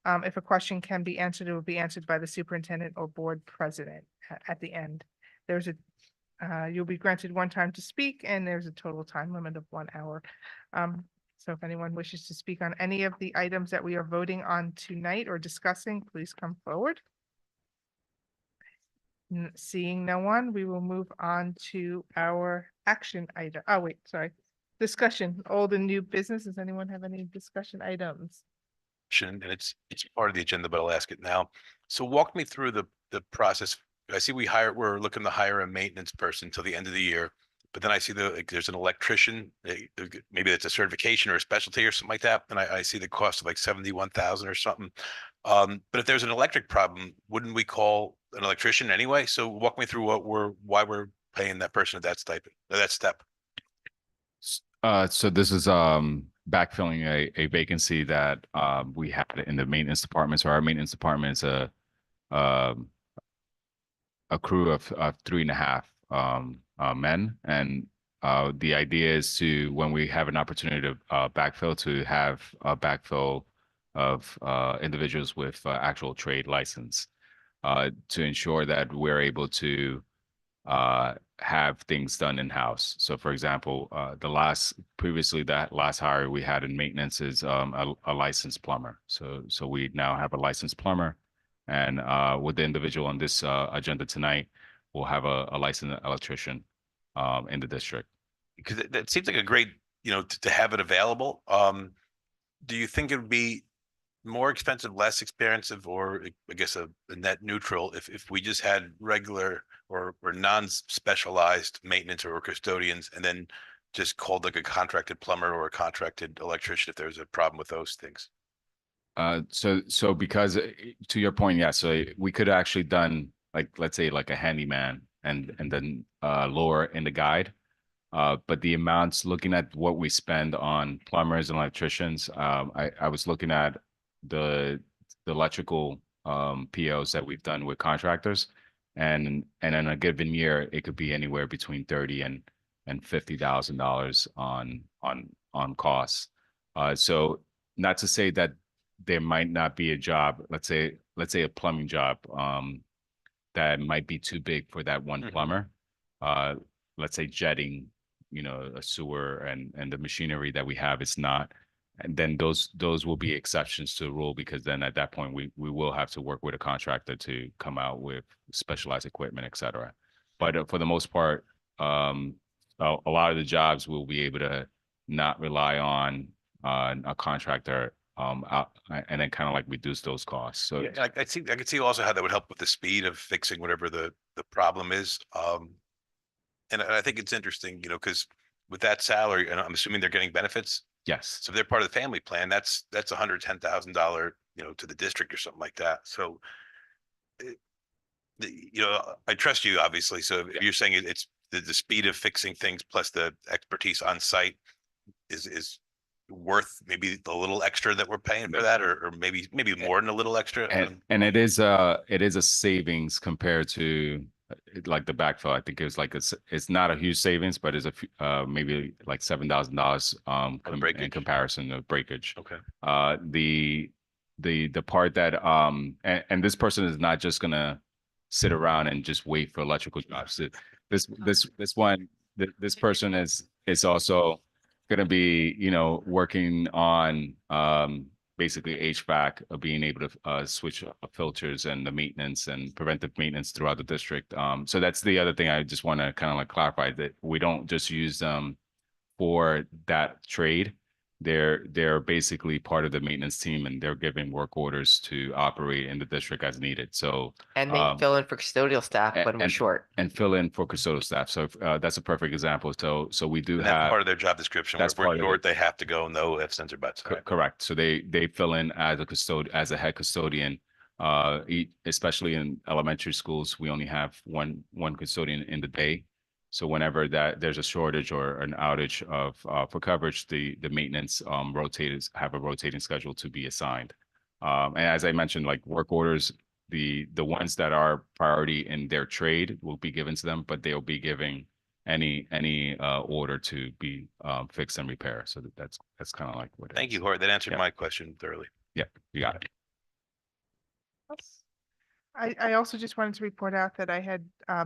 If a question can be answered, it will be answered by the superintendent or board president at the end. You'll be granted 1 time to speak, and there's a total time limit of 1 hour. So if anyone wishes to speak on any of the items that we are voting on tonight or discussing, please come forward. Seeing no one, we will move on to our action item. Oh, wait, sorry. Discussion, old and new business. Does anyone have any discussion items? And it's part of the agenda, but I'll ask it now. So walk me through the process. I see we're looking to hire a maintenance person till the end of the year, but then I see there's an electrician, maybe it's a certification or a specialty or something like that. And I see the cost of like 71,000 or something. But if there's an electric problem, wouldn't we call an electrician anyway? So walk me through why we're paying that person at that step. So this is backfilling a vacancy that we had in the maintenance department. So our maintenance department is a crew of 3.5 men, and the idea is to, when we have an opportunity to backfill, to have a backfill of individuals with actual trade license, to ensure that we're able to have things done in-house. So for example, the last hire we had in maintenance is a licensed plumber. So we now have a licensed plumber, and with the individual on this agenda tonight, we'll have a licensed electrician in the district. Because that seems like a great, to have it available. Do you think it would be more expensive, less expensive, or I guess a net neutral if we just had regular or non-specialized maintenance or custodians, and then just called like a contracted plumber or a contracted electrician if there's a problem with those things? So because to your point, yeah, so we could have actually done, like, let's say like a handyman and then lower in the guide. But the amounts, looking at what we spend on plumbers and electricians, I was looking at the electrical POs that we've done with contractors, and in a given year it could be anywhere between $30,000 and $50,000 on costs. So not to say that there might not be a job, let's say a plumbing job, that might be too big for that one Mhm. plumber. Let's say jetting, a sewer and the machinery that we have is not. And then those will be exceptions to the rule, because then at that point we will have to work with a contractor to come out with specialized equipment, et cetera. But for the most part, a lot of the jobs we'll be able to not rely on a contractor, and then kind of like reduce those costs. So Yeah, I could see also how that would help with the speed of fixing whatever the problem is. And I think it's interesting, because with that salary, and I'm assuming they're getting benefits. yes, So if they're part of the family plan, that's $110,000, to the district or something like that. So, I trust you, obviously. So if you're saying it's the speed of fixing things plus the expertise on site is worth maybe a little extra that we're paying for that, or maybe more than a little extra. and it is a savings compared to like the backfill. I think it was like it's not a huge savings, but it's maybe like $7,000 On the in breakage? comparison to breakage. Okay. The part that and this person is not just gonna sit around and just wait for electrical jobs. This person is also gonna be, working on basically HVAC, being able to switch filters and the maintenance and preventive maintenance throughout the district. So that's the other thing I just want to kind of like clarify, that we don't just use them for that trade. They're basically part of the maintenance team, and they're giving work orders to operate in the district as needed. So And they fill in for custodial staff when we're short. and fill in for custodial staff. So that's a perfect example. So we do And that's have part of their job description. that's We're part of short, it. they have to go, no ifs, ands, or buts. All right. Correct. So they fill in as as a head custodian. Especially in elementary schools, we only have one custodian in the day. So whenever that there's a shortage or an outage of for coverage, the maintenance have a rotating schedule to be assigned. And as I mentioned, like work orders, the ones that are priority in their trade will be given to them, but they'll be giving any order to be fixed and repair. So that's kind of like what. Thank you, Hort. That answered Yeah. my question thoroughly. Yeah, you got it. I also just wanted to report out that I had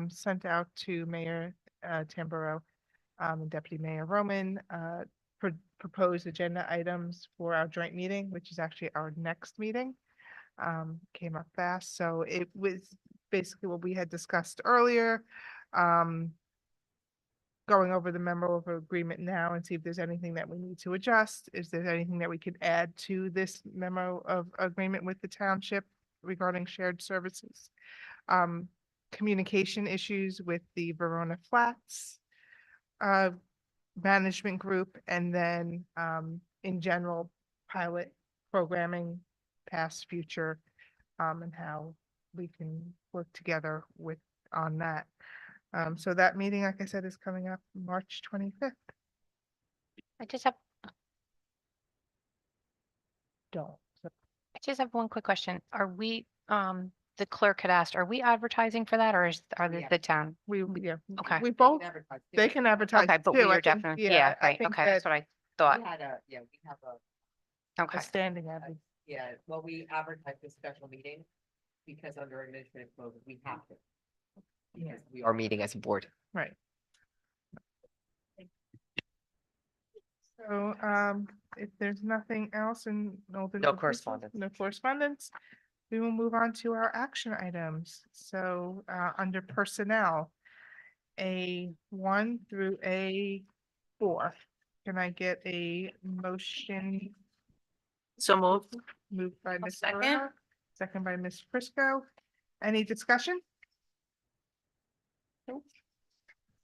sent out to Mayor Tamburo and Deputy Mayor Roman proposed agenda items for our joint meeting, which is actually our next meeting. Came up fast, so it was basically what we had discussed earlier. Going over the memo of agreement now and see if there's anything that we need to adjust. Is there anything that we could add to this memo of agreement with the township regarding shared services? Communication issues with the Verona Flats management group, and then in general, pilot programming, past, future, and how we can work together on that. So that meeting, like I said, is coming up March 25th. I just have Don't. I just have one quick question. Are we, the clerk had asked, are we advertising for that, or are the town? Yeah. Okay. We both, they can advertise Okay, but we too. I are think, definitely, yeah, yeah, I right, think okay, that's that what I thought. We have a, Okay, a standing ad. yeah, well, we advertise this special meeting because under administrative code, we have to. Because we are meeting as a board. Right. So, if there's nothing else and no correspondence. no correspondence, we will move on to our action items. So, under personnel, A1 through A4. Can I get a motion? So moved. Moved by Ms. second. Verona, second by Ms. Prisco. Any discussion? Nope.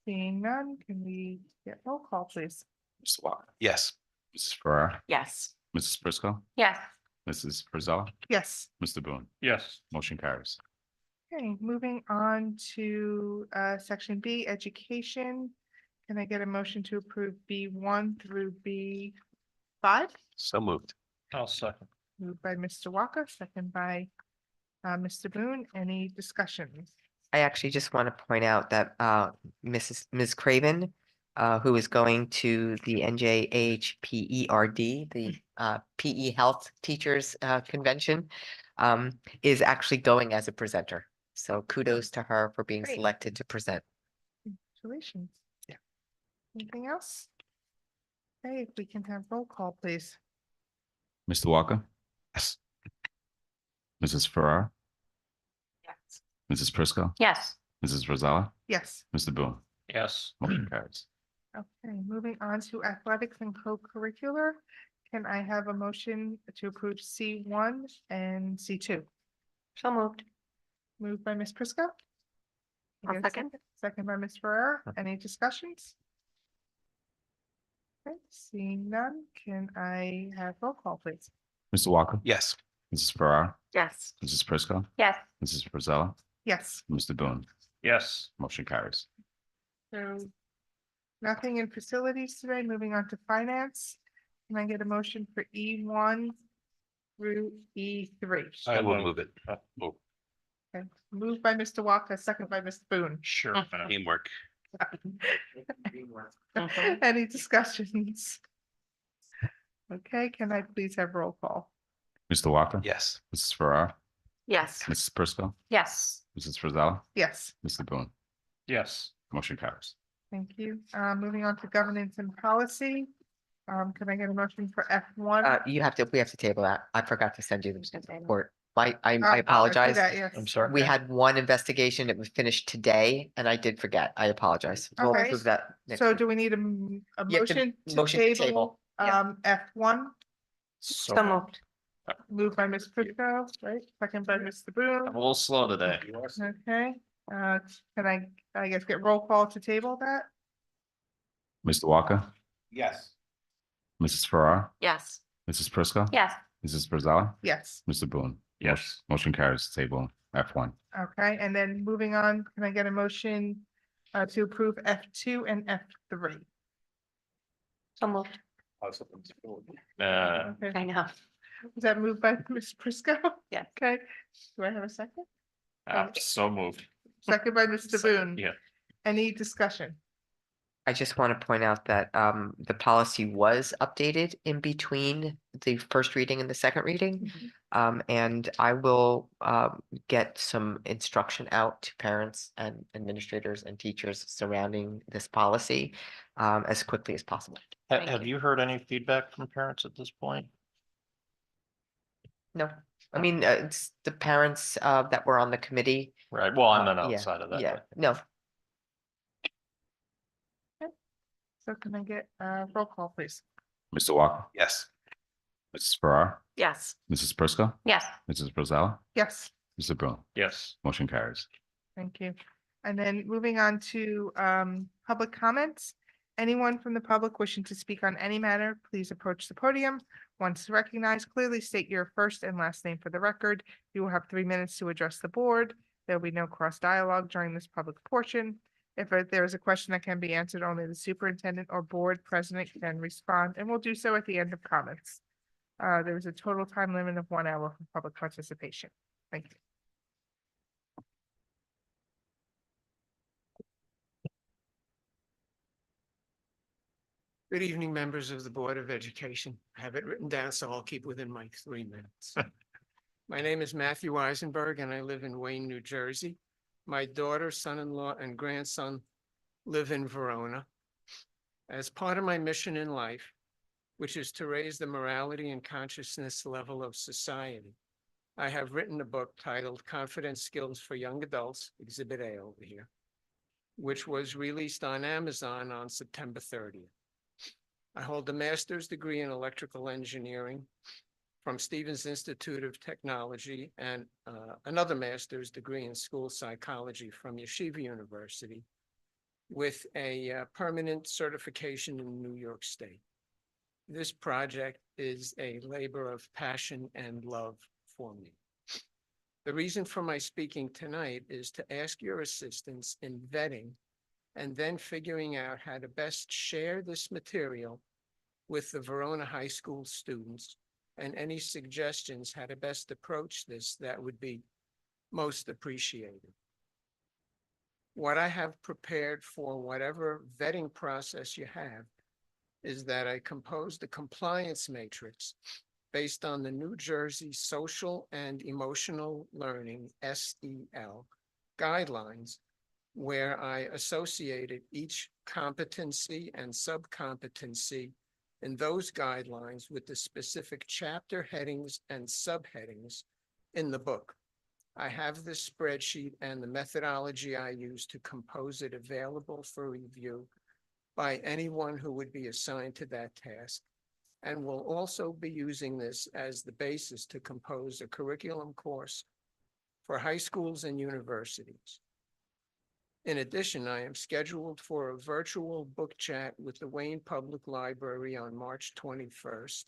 Seeing none, can we get roll call, please? Mr. Walker, Yes. Mrs. Farrar, Yes. Mrs. Prisco, yes, Mrs. Frizella, Yes. Mr. Boone. Yes. Motion carries. Okay, moving on to section B, education. Can I get a motion to approve B1 through B5? So moved. I'll second. Moved by Mr. Walker, second by Mr. Boone. Any discussions? I actually just want to point out that Ms. Craven who is going to the NJHPERD, the PE Health Teachers Convention, is actually going as a presenter. So kudos to her for being Great. selected to present. Congratulations. Yeah. Anything else? Okay, if we can have roll call, please. Mr. Walker, Yes. Mrs. Farrar, Yes. Mrs. Prisco, Yes. Mrs. Rosella, Yes. Mr. Boone. Yes. Motion carries. Okay, moving on to athletics and co-curricular. Can I have a motion to approve C1 and C2? So moved. Moved by Ms. Prisco. Can I I'll get a second. Second by Ms. Ferrer. Any discussions? Okay, seeing none, can I have roll call, please? Mr. Walker, Yes. Mrs. Farrar, Yes. Mrs. Prisco, Yes. Mrs. Rosella, Yes, Mr. Boone. Yes. Motion carries. so nothing in facilities today. Moving on to finance. Can I get a motion for E1 through E3? I will moved. move it. Uh, Oh, Okay, moved by Mr. Walker, second by Mr. Boone. Sure. teamwork. Mhm. Any discussions? Okay, can I please have roll call? Mr. Walker. Yes. Mrs. Farrar, Yes. Mrs. Prisco, Yes. Mrs. Rosella, Yes, Mr. Boone. Yes. Motion carries. thank you. Moving on to governance and policy. Can I get a motion for F1? We have to table that. I forgot to send you the Okay. report. I I see apologize. that, yes. I'm sorry. We had one investigation. It was finished today and I did forget. I apologize. We'll Okay. approve that. next So week. do we need a You have to motion motion to to table, table. F1? So So moved. Moved by Ms. Prisco, right? Second by Mr. Boone. I'm a little slow today. Okay, can I guess get roll call to table that? Mr. Walker, Yes. Mrs. Farrar, Yes. Mrs. Prisco. Yes. Mrs. Rosella, Yes, Mr. Boone. Yes. Motion carries. Table F1. okay, and then moving on, can I get a motion to approve F2 and F3? So moved. Okay, I know. was that moved by Ms. Prisco? Yes. Okay, do I have a second? So moved. Second by Mr. Boone. Yeah. Any discussion? I just want to point out that the policy was updated in between the first reading and the second reading. And I will get some instruction out to parents and administrators and teachers surrounding this policy as quickly as possible. Thank Have you. you heard any feedback from parents at this point? No, I mean, it's the parents that were on the committee. Right, well, I'm not Yeah, outside of that. Yeah, but- no, So can I get roll call, please? Mr. Walker, Yes. Mrs. Farrar, Yes. Mrs. Prisco, Yes. Mrs. Rosella, Yes, Mr. Boone. Yes. Motion carries. thank you. And then moving on to public comments. Anyone from the public wishing to speak on any matter, please approach the podium. Once recognized, clearly state your first and last name for the record. You will have 3 minutes to address the board. There will be no cross dialogue during this public portion. If there is a question that can be answered, only the superintendent or board president can respond, and will do so at the end of comments. There is a total time limit of 1 hour for public participation. Thank you. Good evening, members of the Board of Education. I have it written down, so I'll keep within my 3 minutes. My name is Matthew Eisenberg, and I live in Wayne, New Jersey. My daughter, son-in-law, and grandson live in Verona. As part of my mission in life, which is to raise the morality and consciousness level of society, I have written a book titled Confidence Skills for Young Adults, Exhibit A over here, which was released on Amazon on September 30th. I hold a master's degree in electrical engineering from Stevens Institute of Technology and another master's degree in school psychology from Yeshiva University with a permanent certification in New York State. This project is a labor of passion and love for me. The reason for my speaking tonight is to ask your assistance in vetting and then figuring out how to best share this material with the Verona High School students, and any suggestions how to best approach this that would be most appreciated. What I have prepared for whatever vetting process you have is that I composed a compliance matrix based on the New Jersey Social and Emotional Learning, SEL, guidelines, where I associated each competency and subcompetency in those guidelines with the specific chapter headings and subheadings in the book. I have this spreadsheet and the methodology I use to compose it available for review by anyone who would be assigned to that task, and will also be using this as the basis to compose a curriculum course for high schools and universities. In addition, I am scheduled for a virtual book chat with the Wayne Public Library on March 21st,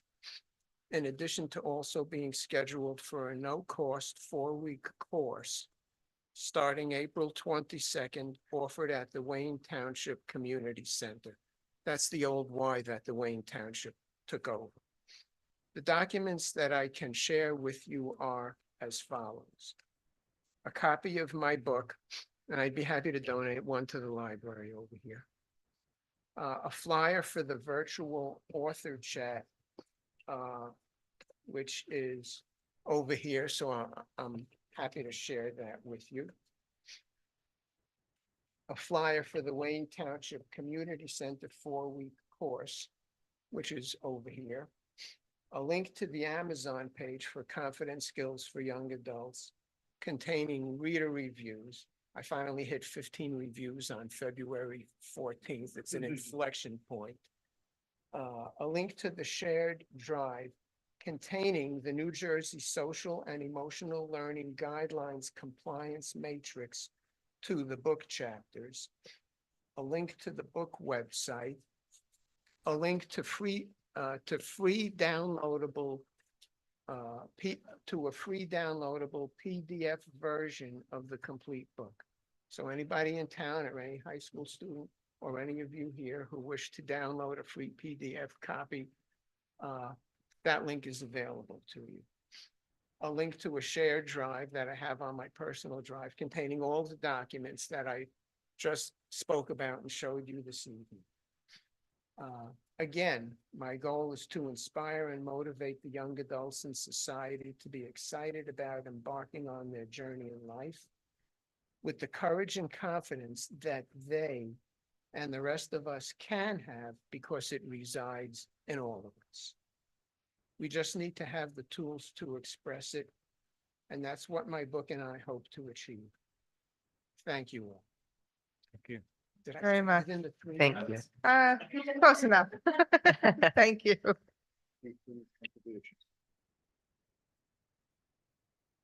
in addition to also being scheduled for a no-cost 4-week course starting April 22nd, offered at the Wayne Township Community Center. That's the old Y that the Wayne Township took over. The documents that I can share with you are as follows. A copy of my book, and I'd be happy to donate one to the library over here. A flyer for the virtual author chat, which is over here, so I'm happy to share that with you. A flyer for the Wayne Township Community Center 4-week course, which is over here. A link to the Amazon page for Confidence Skills for Young Adults containing reader reviews. I finally hit 15 reviews on February 14th. It's an inflection point. A link to the shared drive containing the New Jersey Social and Emotional Learning Guidelines Compliance Matrix to the book chapters, a link to the book website, a link to free downloadable PDF version of the complete book. So anybody in town or any high school student or any of you here who wish to download a free PDF copy, that link is available to you. A link to a shared drive that I have on my personal drive containing all the documents that I just spoke about and showed you this evening. Again, my goal is to inspire and motivate the young adults in society to be excited about embarking on their journey in life with the courage and confidence that they and the rest of us can have because it resides in all of us. We just need to have the tools to express it, and that's what my book and I hope to achieve. Thank you all. Thank you. Did I Very fit much. within the 3 Thank you. minutes? Close enough. Thank you.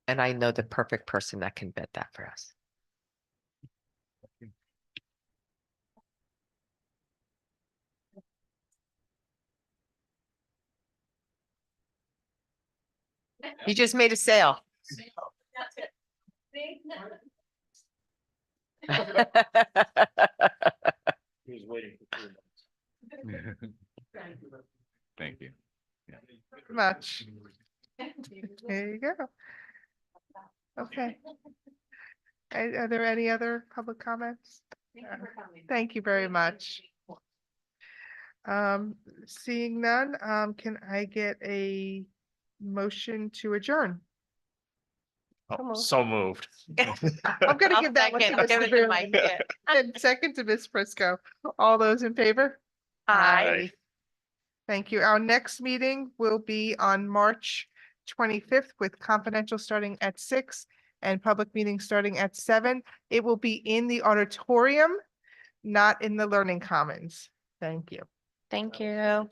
And I know the perfect person that can vet that for us. You just made a sale. Thank you. Much. There you go. Okay. Are there any other public comments? Thank you very much. Seeing none, can I get a motion to adjourn? Oh, so moved. I'm gonna give that one to Mr. Brewer. And second to Ms. Prisco. All those in favor? Aye. Thank you. Our next meeting will be on March 25th with confidential starting at 6 and public meeting starting at 7. It will be in the auditorium, not in the Learning Commons. Thank you. Thank you.